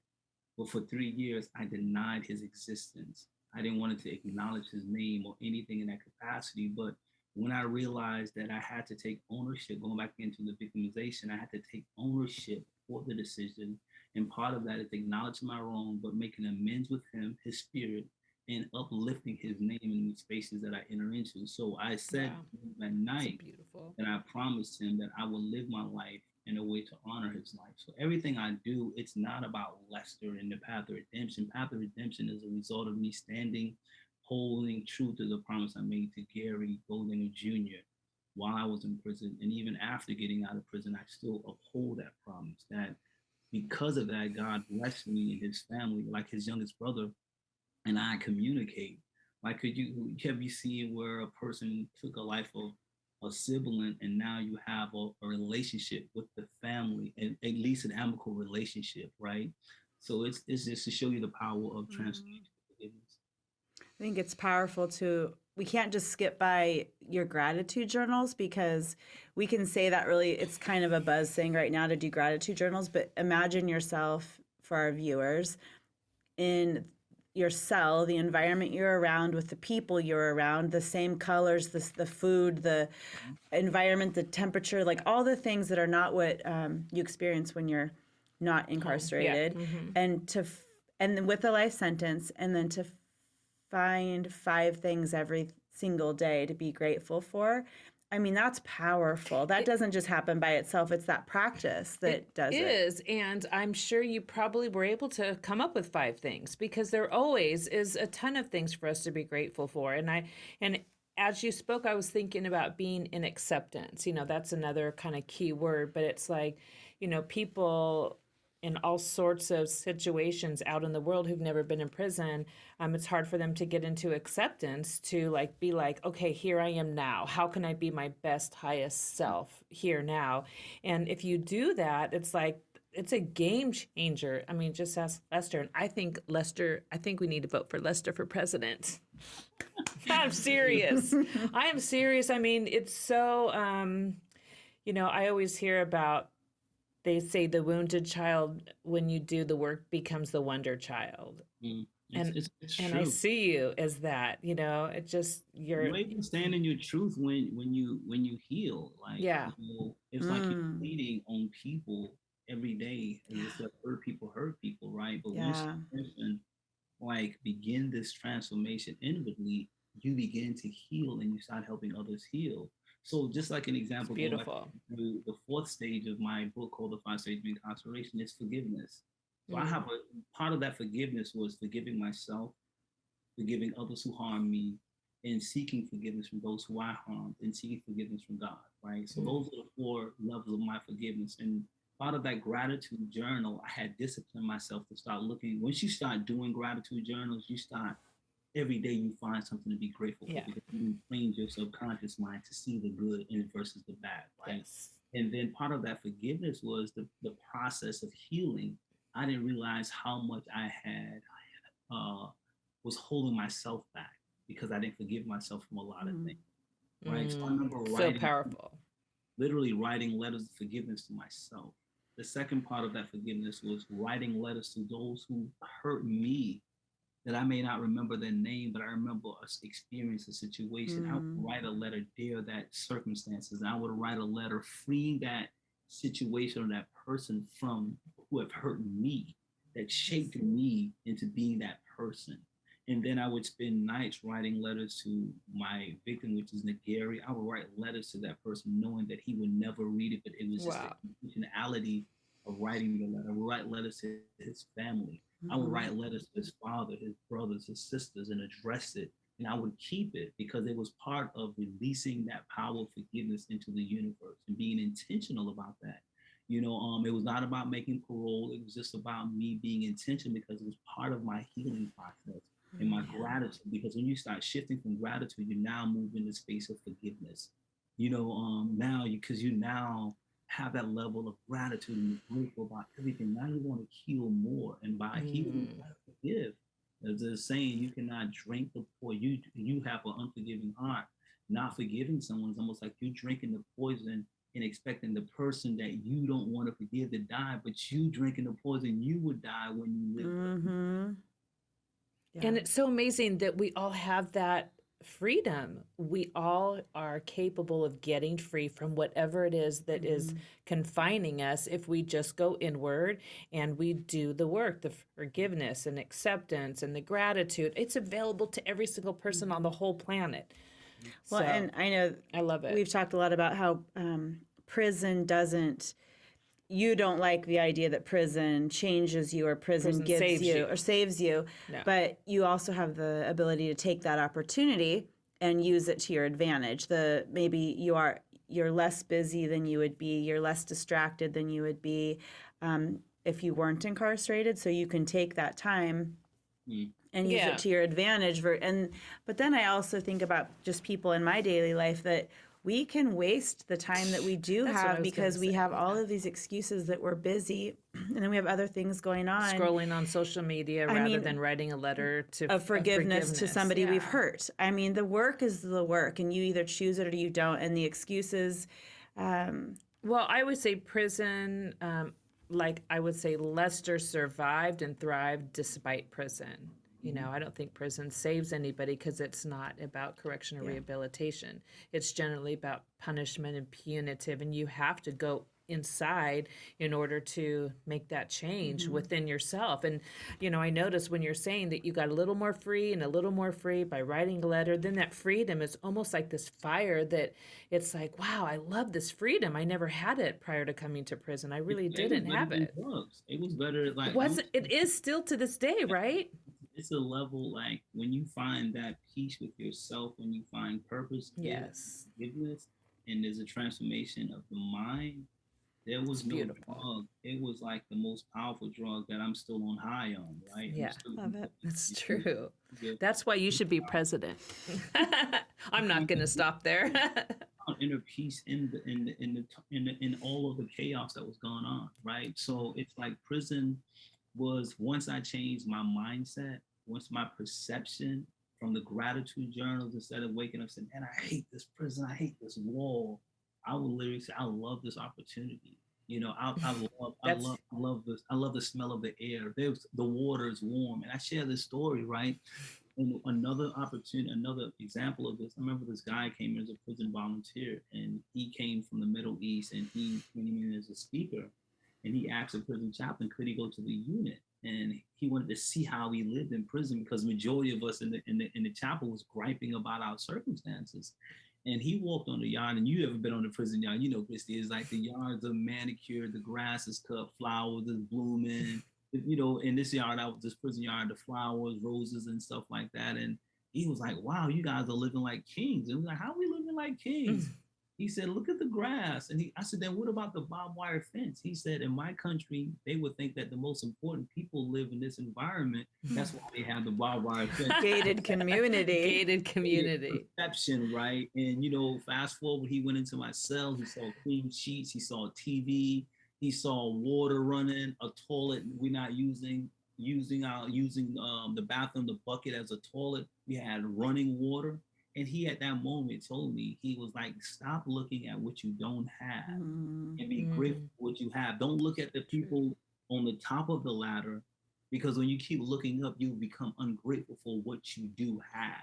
But for 3 years, I denied his existence. I didn't want to acknowledge his name or anything in that capacity. But when I realized that I had to take ownership, going back into the victimization, I had to take ownership for the decision. And part of that is acknowledging my wrong, but making amends with him, his spirit, and uplifting his name in the spaces that I enter into. So I said Wow. that That's night beautiful. that I promised him that I will live my life in a way to honor his life. So everything I do, it's not about Lester and the path of redemption. Path of redemption is a result of me standing, holding true to the promise I made to Gary Goldinger Jr. while I was in prison. And even after getting out of prison, I still uphold that promise that because of that, God blessed me and his family, like his youngest brother, and I communicate. Like, have you seen where a person took a life of a sibling and now you have a relationship with the family and at least an amicable relationship, right? So it's just to show you the power of Mm. transformation forgiveness. I think it's powerful to, we can't just skip by your gratitude journals because we can say that really, it's kind of a buzz thing right now to do gratitude journals, but imagine yourself, for our viewers, in your cell, the environment you're around with the people you're around, the same colors, the food, the environment, the temperature, like all the things that are not what you experience when you're not Yeah. incarcerated, Mm-hmm. and and then with a life sentence, and then to find 5 things every single day to be grateful for. I mean, that's powerful. That It, doesn't just happen by itself. It's that practice it that does it. is, and I'm sure you probably were able to come up with 5 things because there always is a ton of things for us to be grateful for. And as you spoke, I was thinking about being in acceptance. That's another kind of key word, but it's like, people in all sorts of situations out in the world who've never been in prison, it's hard for them to get into acceptance to like be like, okay, here I am now. How can I be my best, highest self here now? And if you do that, it's like it's a game changer. I mean, just ask Lester. And I think we need to vote for Lester for president. I'm serious. I am serious. I mean, it's so, I always hear about, they say the wounded child, when you do the work, becomes the wonder child. Mm. And It's and I true. see you as that, it just, You even stand in your truth when you heal. Like, yeah, it's like you're Mm, bleeding on people every day, and it's like hurt people, right? But once yeah. a person like begin this transformation inwardly, you begin to heal and you start helping others heal. So just like an it's example, going back beautiful. to the fourth stage of my book called The Five Stages of Incarceration is forgiveness. So I Mm, have a part of that forgiveness was forgiving myself, forgiving others who harm me, and seeking forgiveness from those who I harmed, and seeking forgiveness from God, right? So mm, those are the 4 levels of my forgiveness. And part of that gratitude journal, I had disciplined myself to start looking. Once you start doing gratitude journals, you start every day you find something to be grateful for yeah, because you train your subconscious mind to see the good in versus the bad, right? yes. And then part of that forgiveness was the process of healing. I didn't realize how much I had uh, was holding myself back because I didn't forgive myself from a lot of Mm, things, right? So I remember So powerful. literally writing letters of forgiveness to myself. The second part of that forgiveness was writing letters to those who hurt me that I may not remember their name, but I remember us experience a situation. I would mm, write a letter dear that circumstances. And I would write a letter freeing that situation or that person from who have hurt me, that shaped me into being that person. And then I would spend nights writing letters to my victim, which is Nagari. I would write letters to that person knowing that he would never read it, but it was just the Wow. intentionality of writing the letter. I would write letters to his family. I would mm, write letters to his father, his brothers, his sisters, and address it. And I would keep it because it was part of releasing that power of forgiveness into the universe and being intentional about that. It was not about making parole. It was just about me being intentional because it was part of my healing process and my gratitude. Because when you start shifting from gratitude, you now move in the space of forgiveness. Now because you now have that level of gratitude and you're grateful about everything. Now you want to heal more, and by healing, you gotta forgive. As they're saying, you cannot drink the poison. You have an unforgiving heart. Not forgiving someone is almost like you drinking the poison and expecting the person that you don't want to forgive to die, but you drinking the poison, you would die when you live. Mm-hmm. Yeah. And it's so amazing that we all have that freedom. We all are capable of getting free from whatever it is that is confining us if we just go inward and we do the work, the forgiveness and acceptance and the gratitude. It's available to every single person on the whole planet. Well, So, and I know I love it. we've talked a lot about how prison doesn't. You don't like the idea that prison changes you or prison gives saves you. or saves you, No. but you also have the ability to take that opportunity and use it to your advantage. Maybe you're less busy than you would be, you're less distracted than you would be if you weren't incarcerated. So you can take that time and use it to your advantage. But then I also think about just people in my daily life that we can waste the time that we do have because we have all of these excuses that we're busy, and then we have other things going on. Scrolling on social media rather than writing a letter of forgiveness to somebody we've hurt. I mean, the work is the work, and you either choose it or you don't. And the excuses. Well, I would say prison, I would say Lester survived and thrived despite prison. I don't think prison saves anybody because it's not about correction or rehabilitation. It's generally about punishment and punitive, and you have to go inside in order to make that change within yourself. And, I noticed when you're saying that you got a little more free and a little more free by writing a letter, then that freedom is almost like this fire that it's like, wow, I love this freedom. I never had it prior to coming to prison. I really didn't have it. It was better. It is still to this day, right? It's a level like when you find that peace with yourself, when you find purpose, forgiveness, and there's a transformation of the mind. There was no drug. It was like the most powerful drug that I'm still on high on, right? Yeah, love it. That's true. That's why you should be president. I'm not going to stop there. Inner peace in all of the chaos that was going on, right? So it's like prison was, once I changed my mindset, once my perception from the gratitude journals, instead of waking up saying, man, I hate this prison, I hate this wall, I would literally say, I love this opportunity. I love this. I love the smell of the air. The water is warm. And I share this story, right? And another opportunity, another example of this, I remember this guy came in as a prison volunteer, and he came from the Middle East, and he came in as a speaker, and he asked the prison chaplain, could he go to the unit? And he wanted to see how we lived in prison, because majority of us in the chapel was griping about our circumstances. And he walked on the yard, and you ever been on the prison yard? Christy, it's like the yards are manicured, the grass is cut, flowers is blooming. In this yard, this prison yard, the flowers, roses, and stuff like that. And he was like, wow, you guys are living like kings. And we was like, how are we living like kings? He said, look at the grass. And I said, then what about the barbed wire fence? He said, in my country, they would think that the most important people live in this environment. That's why they have the barbed wire fence. Gated community. Gated community. Perception, right? And, fast forward, he went into my cell. He saw clean sheets. He saw TV. He saw water running, a toilet we're not using the bathroom, the bucket as a toilet. We had running water. And he, at that moment, told me, he was like, stop looking at what you don't have and be grateful for what you have. Don't look at the people on the top of the ladder, because when you keep looking up, you become ungrateful for what you do have.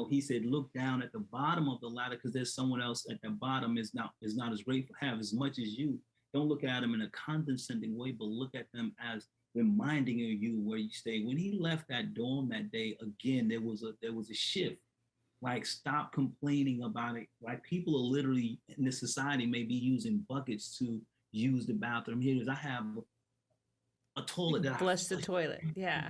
He said, look down at the bottom of the ladder, because there's someone else at the bottom is not as grateful, have as much as you. Don't look at them in a condescending way, but look at them as reminding you where you stay. When he left that dorm that day, again, there was a shift. Like, stop complaining about it. Like, people are literally in this society may be using buckets to use the bathroom. Here I have a toilet that flush the toilet. Yeah.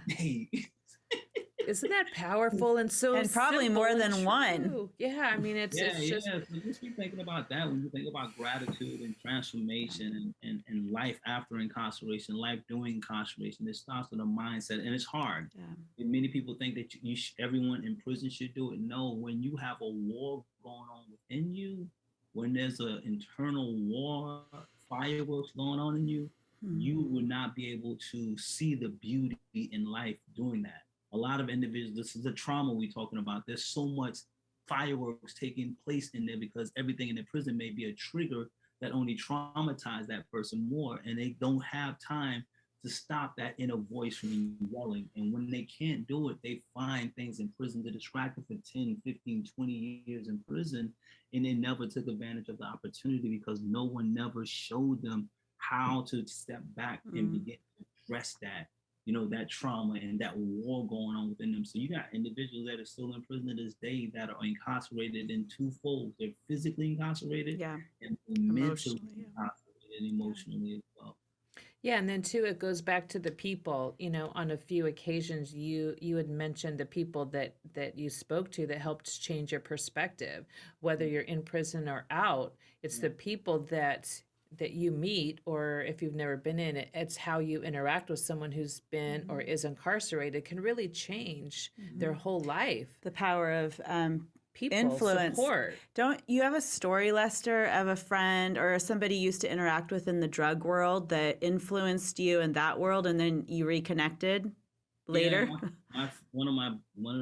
Isn't that powerful and so And probably more simple and than one. true? Yeah, I mean, Yeah, it's just yeah. So just be thinking about that when you think about gratitude and transformation and life after incarceration, life during incarceration. It starts with a mindset, and it's hard. Yeah. And many people think that everyone in prison should do it. No, when you have a war going on within you, when there's an internal war, fireworks going on in you, you would not be able to see the beauty in life doing that. A lot of individuals, this is the trauma we're talking about. There's so much fireworks taking place in there because everything in the prison may be a trigger that only traumatize that person more, and they don't have time to stop that inner voice from yelling. And when they can't do it, they find things in prison to distract them for 10, 15, 20 years in prison, and they never took advantage of the opportunity because no one never showed them how to step back and begin to address that, that trauma and that war going on within them. So you got individuals that are still in prison to this day that are incarcerated in two folds. They're physically incarcerated and mentally incarcerated emotionally as well. Yeah, and then too, it goes back to the people. On a few occasions, you had mentioned the people that you spoke to that helped change your perspective, whether you're in prison or out. It's the people that you meet, or if you've never been in it, it's how you interact with someone who's been or is incarcerated can really change their whole life. The power of People, influence. support. Don't you have a story, Lester, of a friend or somebody you used to interact with in the drug world that influenced you in that world, and then you reconnected later? Yeah, one of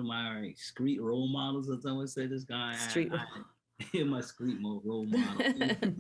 my street role models, as I would say, this guy. My street role model.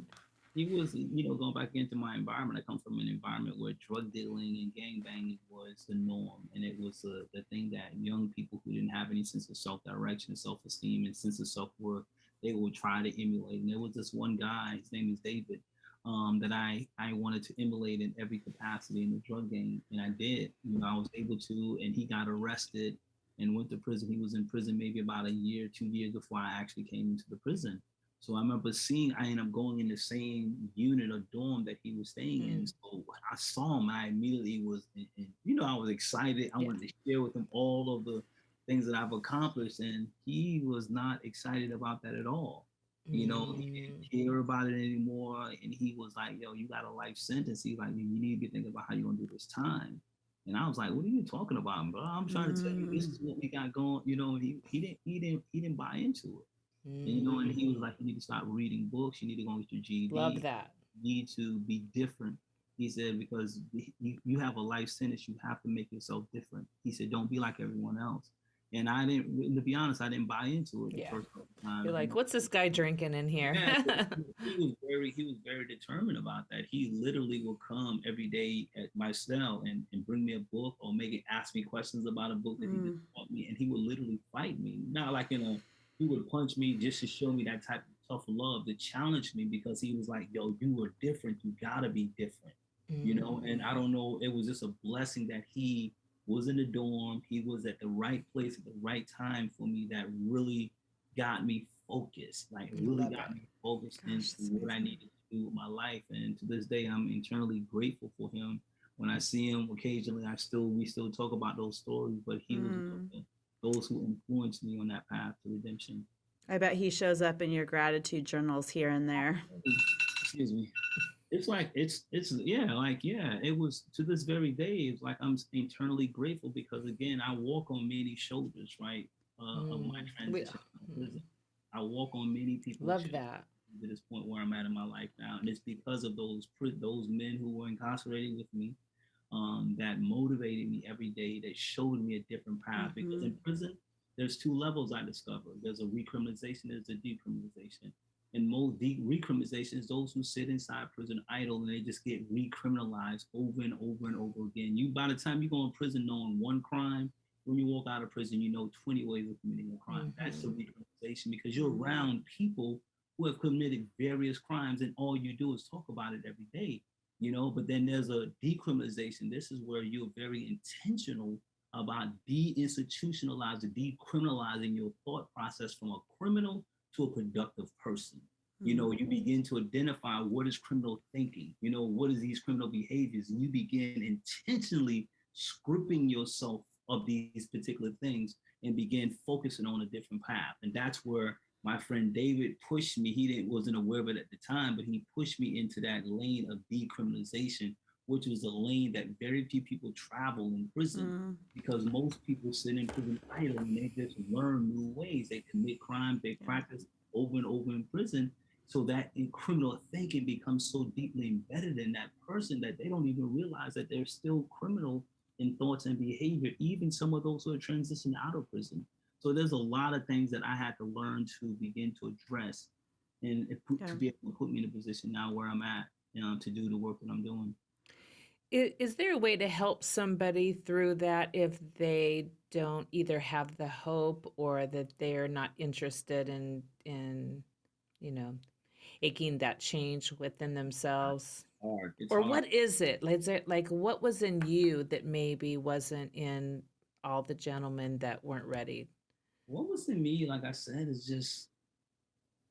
He was, going back into my environment. I come from an environment where drug dealing and gangbanging was the norm. And it was the thing that young people who didn't have any sense of self-direction, self-esteem, and sense of self-worth, they would try to emulate. And there was this one guy, his name is David, that I wanted to emulate in every capacity in the drug game. And I did. I was able to, and he got arrested and went to prison. He was in prison maybe about a year, 2 years before I actually came into the prison. So I remember I ended up going in the same unit or dorm that he was staying in. So when I saw him, I immediately was, I was excited. I wanted to share with him all of the things that I've accomplished. And he was not excited about that at all. He didn't care about it anymore. And he was like, yo, you got a life sentence. He's like, you need to be thinking about how you're going to do this time. And I was like, what are you talking about, bro? I'm trying to tell you, this is what we got going. He didn't buy into it. And he was like, you need to stop reading books. You need to go get your GED. Love that. You need to be different. He said, because you have a life sentence, you have to make yourself different. He said, don't be like everyone else. And I didn't, to be honest, I didn't buy into it the first time. You're like, what's this guy drinking in here? He was very determined about that. He literally would come every day at my cell and bring me a book or maybe ask me questions about a book that he just taught me. And he would literally fight me. Not like he would punch me just to show me that type of tough love, to challenge me, because he was like, yo, you are different. You gotta be different. And I don't know, it was just a blessing that he was in the dorm. He was at the right place at the right time for me. That really got me focused, got me focused into what I needed to do with my life. And to this day, I'm internally grateful for him. When I see him occasionally, we still talk about those stories, but he was those who influenced me on that path to redemption. I bet he shows up in your gratitude journals here and there. Excuse me. It's like, it was, to this very day, it's like I'm internally grateful because, again, I walk on many shoulders, right, of my transition. I walk on many people. Love that. To this point where I'm at in my life now. And it's because of those men who were incarcerated with me, that motivated me every day, that showed me a different path. Because in prison, there's two levels I discovered. There's a recriminalization, there's a decriminalization. And most recriminalization is those who sit inside prison idle and they just get recriminalized over and over and over again. By the time you go in prison knowing one crime, when you walk out of prison, you know 20 ways of committing a crime. That's the recriminalization, because you're around people who have committed various crimes and all you do is talk about it every day. But then there's a decriminalization. This is where you're very intentional about deinstitutionalizing, decriminalizing your thought process from a criminal to a productive person. You begin to identify what is criminal thinking, what is these criminal behaviors, and you begin intentionally scripting yourself of these particular things and begin focusing on a different path. And that's where my friend David pushed me. He wasn't aware of it at the time, but he pushed me into that lane of decriminalization, which was a lane that very few people travel in prison because most people sit in prison idle and they just learn new ways. They commit crime, they practice over and over in prison. So that in criminal thinking becomes so deeply embedded in that person that they don't even realize that they're still criminal in thoughts and behavior, even some of those who are transitioning out of prison. So there's a lot of things that I had to learn to begin to address and to be able to put me in a position now where I'm at, to do the work that I'm doing. Is there a way to help somebody through that if they don't either have the hope or that they're not interested in making that change within themselves? It's Or hard. what is it? Like what was in you that maybe wasn't in all the gentlemen that weren't ready? What was in me, like I said, is just,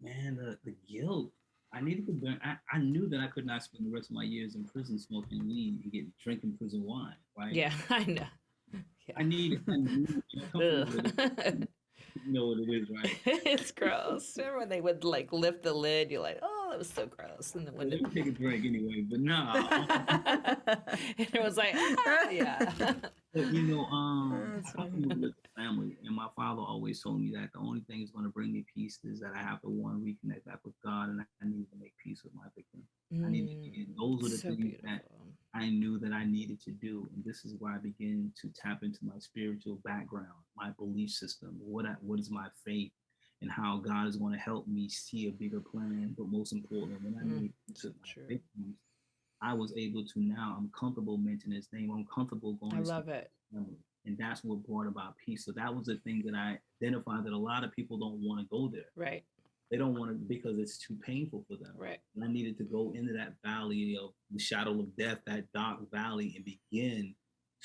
man, the guilt. I needed to burn. I knew that I could not spend the rest of my years in prison smoking weed and drinking prison wine, right? Yeah, I know. Yeah. I need you know what it is, right? It's gross. Remember when they would like lift the lid? You're like, oh, that was so gross. And then when Let me take a drink anyway, but no. and it was like, yeah. But I come with a family, and my father always told me that the only thing that's going to bring me peace is that I have to reconnect back with God, and I need to make peace with my victim. I need to, those are the So things beautiful. that I knew that I needed to do, and this is where I began to tap into my spiritual background, my belief system, what is my faith, and how God is going to help me see a bigger plan. But most importantly, when I made peace with my victims, I was able to I'm comfortable mentioning his name. I'm comfortable going. I love it. Family. And that's what brought about peace. So that was the thing that I identified that a lot of people don't want to go there. Right. They don't want to because it's too painful for them. Right. And I needed to go into that valley of the shadow of death, that dark valley, and begin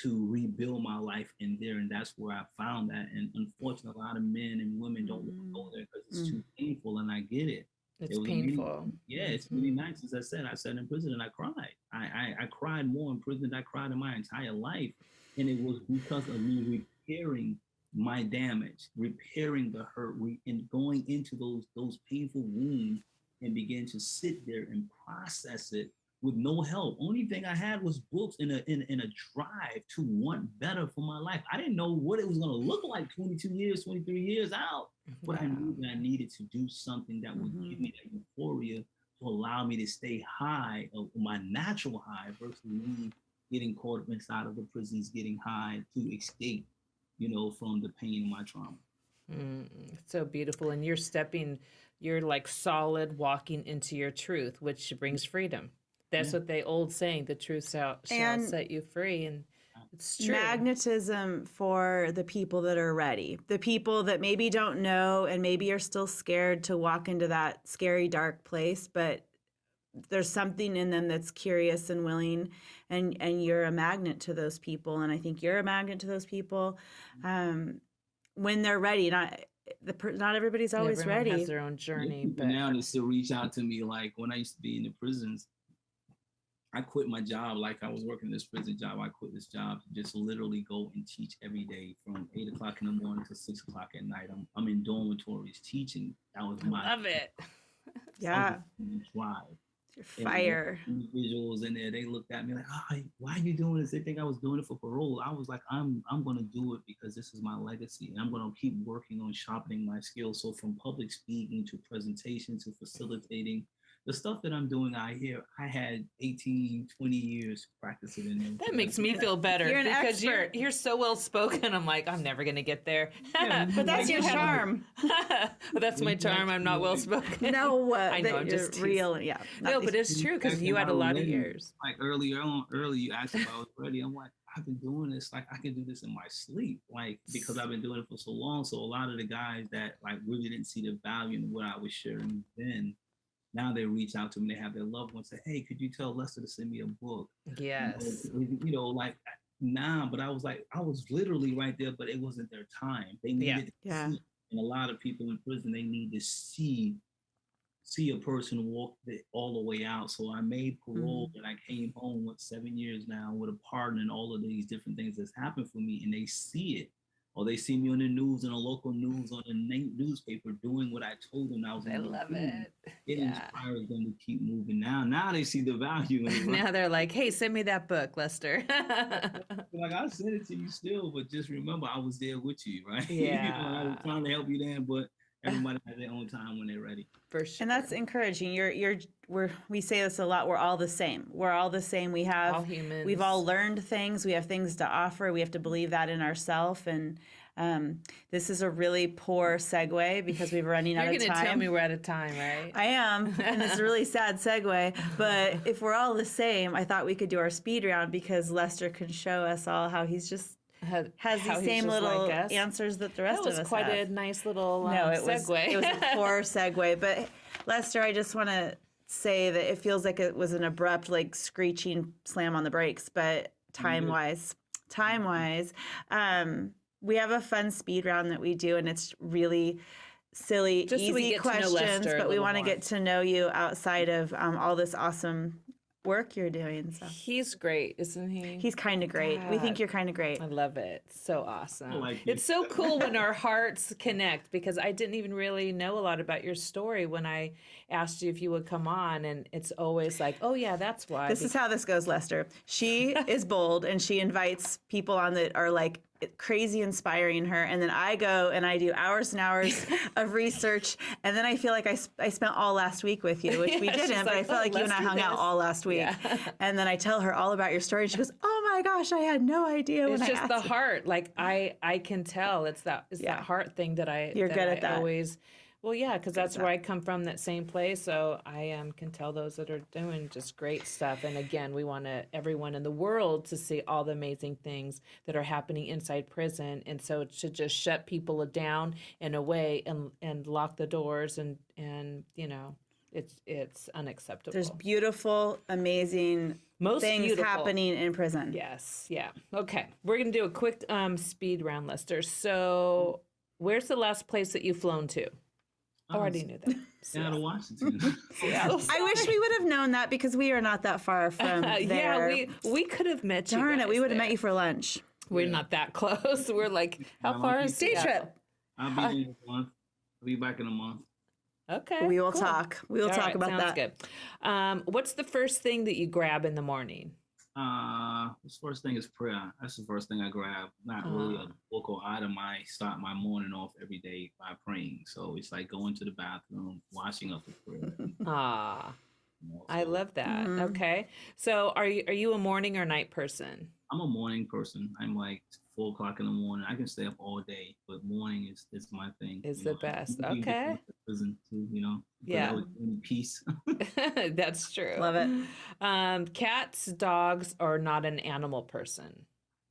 to rebuild my life in there. And that's where I found that. And unfortunately, a lot of men and women don't want to go there because it's too painful. And I get it. It's painful. It's really nice. As I sat in prison and I cried. I cried more in prison than I cried in my entire life. And it was because of me repairing my damage, repairing the hurt, and going into those painful wounds and begin to sit there and process it with no help. Only thing I had was books and a drive to want better for my life. I didn't know what it was going to look like 22 years, 23 years out, but I knew that I needed to do something that would give me that euphoria to allow me to stay high, my natural high, versus me getting caught up inside of the prisons, getting high to escape, from the pain and my trauma. So beautiful. And you're like solid walking into your truth, which brings freedom. That's what they old saying, the truth shall set you free. And it's true. Magnetism for the people that are ready, the people that maybe don't know and maybe are still scared to walk into that scary, dark place, but there's something in them that's curious and willing, and you're a magnet to those people. And I think you're a magnet to those people when they're ready. Not everybody's always Everyone ready. has their own journey. But now they still reach out to me. Like when I used to be in the prisons, I quit my job. Like I was working this prison job. I quit this job to just literally go and teach every day from 8 o'clock in the morning to 6 o'clock at night. I'm in dormitories teaching. That was my love it. Yeah. Drive. Your fire. Individuals in there, they looked at me like, oh, why are you doing this? They think I was doing it for parole. I was like, I'm going to do it because this is my legacy. And I'm going to keep working on sharpening my skills. So from public speaking to presentation to facilitating, the stuff that I'm doing out here, I had 18, 20 years practicing in them. That makes me feel better You're an because expert. you're so well spoken. I'm like, I'm never gonna get there. But that's your charm. But that's my charm. I'm not well spoken. No, I know. I'm just real. Yeah. No, but it's true because you had a lot of years. Like earlier you asked if I was ready. I'm like, I've been doing this. Like I can do this in my sleep. Like because I've been doing it for so long. So a lot of the guys that like really didn't see the value in what I was sharing then. Now they reach out to me. They have their loved ones say, "Hey, could you tell Lester to send me a book?" Yes. Like nah. But I was literally right there, but it wasn't their time. They needed to see. And a lot of people in prison, they need to see see a person walk all the way out. So I made parole and I came home with 7 years now with a pardon and all of these different things that's happened for me, and they see it. Or they see me on the news, in a local news, on the newspaper, doing what I told them I was I going to love do. it. It Yeah. inspires them to keep moving. Now they see the value in it. Right? Now they're like, hey, send me that book, Lester. Like, I'll send it to you still, but just remember I was there with you, right? Yeah. I was trying to help you then, but everybody has their own time when they're ready. For sure. And that's encouraging. We say this a lot. We're all the same. We're all the same. We have all humans. We've all learned things. We have things to offer. We have to believe that in ourselves. And this is a really poor segue because we're running out of time. You're going to tell me we're out of time, right? I am, and it's a really sad segue. But if we're all the same, I thought we could do our speed round because Lester can show us all how he's just has How these he's same just little like us. answers that the rest That of was us quite have. a nice little No, it was segue. a poor segue. But Lester, I just want to say that it feels like it was an abrupt, like screeching slam on the brakes. But time wise, we have a fun speed round that we do, and it's really silly, Just so we easy get to know questions. Lester a But we little want to more. get to know you outside of all this awesome work you're doing. So He's great, isn't he? he's kind of great. We think God. you're kind of great. I love it. So awesome. I like you. It's so cool when our hearts connect because I didn't even really know a lot about your story when I asked you if you would come on. And it's always like, oh, yeah, that's why. This is how this goes, Lester. She is bold and she invites people on that are like crazy inspiring her. And then I go and I do hours and hours of research. And then I feel like I spent all last week with you, which we Yeah, she's didn't, but like, I felt "Oh, like you and let's I do hung out this." all last week. Yeah. And then I tell her all about your story. And she goes, oh my gosh, I had no idea when It's I just asked the you." heart. Like I can tell it's that Yeah. heart thing that I You're good at I that. always. Well, yeah, because that's where I come from, that same place. So I can tell those that are doing just great stuff. And again, we want everyone in the world to see all the amazing things that are happening inside prison. And so to just shut people down and away and lock the doors and you know, it's unacceptable. There's beautiful, amazing Most things beautiful. happening in prison. Yes, yeah. Okay, we're going to do a quick speed round, Lester. So where's the last place that you've flown to? I already knew that. Seattle, Washington. Seattle. I wish we would have known that because we are not that far from there. Yeah, we could have met you. Darn it, we guys would have there. met you for lunch. We're not that close. We're like, how No, far I'm is Day Seattle? trip. I'll be there in a month. I'll be back in a month. Okay. We will cool. talk. We will All talk right, about sounds that. good. What's the first thing that you grab in the morning? This first thing is prayer. That's the first thing I grab. Not really a book or item. I start my morning off every day by praying. So it's like going to the bathroom, washing up the prayer. Ah, You know, I so love that. Mhm. Okay. So are you a morning or night person? I'm a morning person. I'm like 4 o'clock in the morning. I can stay up all day, but morning is my thing. Is you the know. best. Maybe Okay. different with prison too, you know. But Yeah. that would bring me peace. That's true. Love it. Cats, dogs, or not an animal person?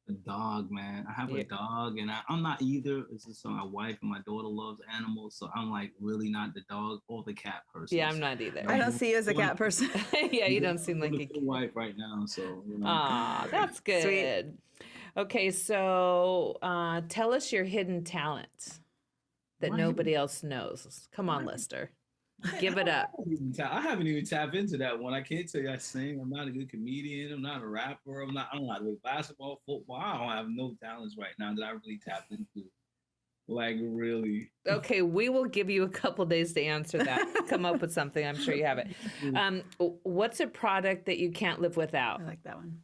A dog, man. I have Yeah. a dog, and I'm not either. It's just my wife and my daughter loves animals, so I'm like really not the dog or the cat person. Yeah, I'm not either. I don't see you as a cat person. Yeah, you don't seem like I'm a a wife right now, so you know. Ah, that's good. Sweet. Okay, so tell us your hidden talent that My nobody else knows. Come on, Lester. Give it up. I haven't even tapped into that one. I can't tell you I sing. I'm not a good comedian. I'm not a rapper. I don't know how to play basketball, football. I don't have no talents right now that I really tapped into. Like really. Okay, we will give you a couple days to answer that. Come up with something. I'm sure you have it. What's a product that you can't live I without, like that one.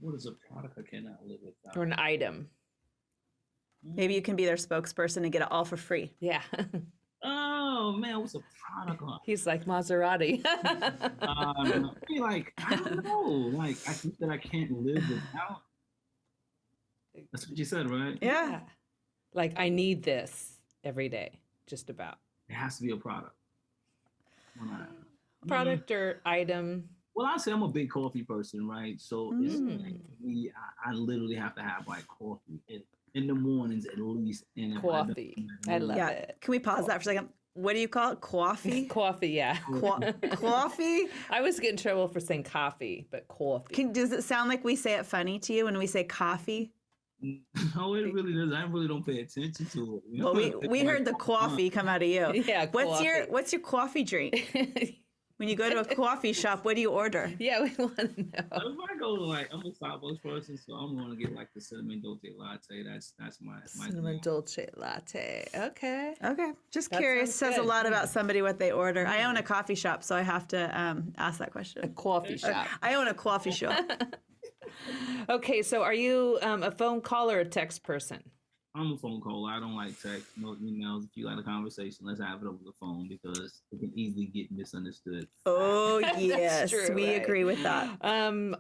What is a product I cannot live without? or an item? Maybe you can be their spokesperson and get it all for free. Yeah. Oh man, what's a product? He's like Maserati. Maybe like I don't know. Like I think that I can't live without. That's what you said, right? Yeah. Like I need this every day, just about. It has to be a product. Well, Product or item. Well, I say I'm a big coffee person, right? So it's like me, I literally have to have like coffee in the mornings at least. And if Coffee. I love Yeah. it. Can we pause that for a second? What do you call it? Coffee? Coffee, yeah. Coffee? I always get in trouble for saying coffee, but coffee. Does it sound like we say it funny to you when we say coffee? No, it really does. I really don't pay attention to it. You know? Well, we heard the coffee come out of you. Yeah, What's your coffee drink? When you go to a coffee shop, what do you order? Yeah, we want to know. If I go to I'm a Starbucks person, so I'm gonna get like the cinnamon dolce latte. That's my Cinnamon thing. dolce latte. Okay. Okay, just That curious. sounds Says a good. lot about somebody what they order. I own a coffee shop, so I have to ask that A question. coffee shop. I own a coffee shop. Okay, so are you a phone call or a text person? I'm a phone caller. I don't like text, no emails. If you got a conversation, let's have it over the phone because it can easily get misunderstood. Oh yes, true, we right? agree with that.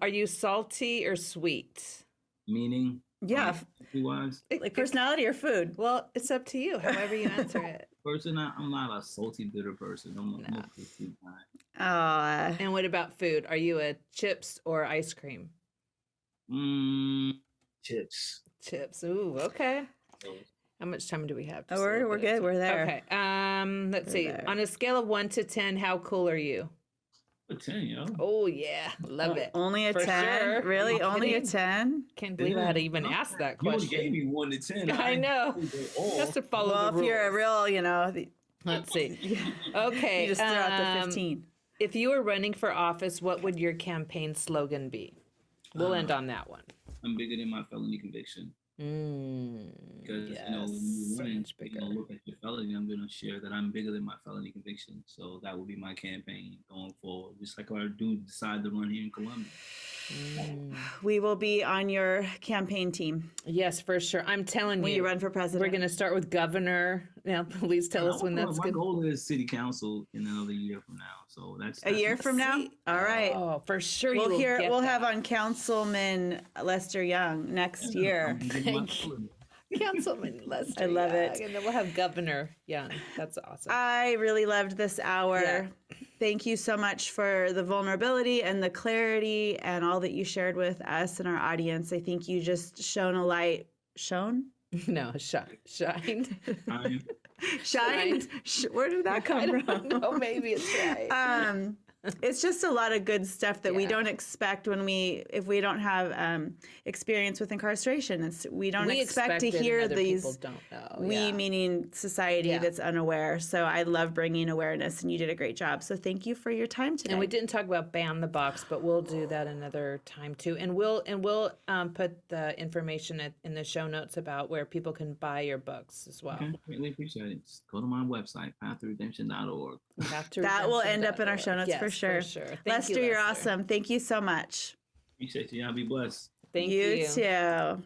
Are you salty or sweet? Meaning, Yeah, wise like personality or food. Well, it's up to you, however you answer it. person, I'm not a salty, bitter person. I'm a sweet guy. Oh, And what about food? Are you a chips or ice cream? Chips. Chips. Ooh, okay. How much time do we have? Just a we're little bit of good. time. We're there. Okay. Let's see. there. On a scale of 1 to 10, how cool are you? A 10, yo. Oh yeah, love it. only a For 10? sure. Really? Are you Only a kidding? 10? Can't believe I had to even No, ask that You only question. gave me 1 to 10. I know. All. Just to follow Well, the if rules. you're a real, Let's see. Okay. you just throw out the 15. If you were running for office, what would your campaign slogan be? We'll end on that one. I'm bigger than my felony conviction. Because Yes, when you so run, much bigger. look at your felony, I'm gonna share that I'm bigger than my felony conviction. So that will be my campaign going forward. Just like our dude decided to run here in Columbia. We will be on your campaign team Yes, for sure. I'm telling when you run for president. we're going to start with governor. Now, please tell us when that's my good. goal is city council in another year from now. So that's A year my- from now? See? All right. Oh, for sure. We'll you will get we'll that. have on Councilman Lester Young next year. I'm gonna get my felony. Councilman Lester. I love Young, it. And then we'll have Governor Young. That's awesome. I really loved this hour. Yeah. Thank you so much for the vulnerability and the clarity and all that you shared with us and our audience. I think you just shone a light. Shone? No, shined. I'm- Shined? Where did that I come don't from? know. Maybe it's right. It's just a lot of good stuff that we Yeah. don't expect if we don't have experience with incarceration. We don't expect to expect it and hear other these. people don't know. We Yeah. meaning society Yeah. that's unaware. So I love bringing awareness, and you did a great job. So thank you for your time today. And we didn't talk about ban the box, but we'll do that another time too. And we'll put the information in the show notes about where people can buy your books as well. Okay, really appreciate it. Just go to my website, pathtoredemption.org. That will end up in our show notes for sure. Thank Lester, you, you're awesome. Thank you so much. Appreciate you. Y'all be blessed. Thank you you. too.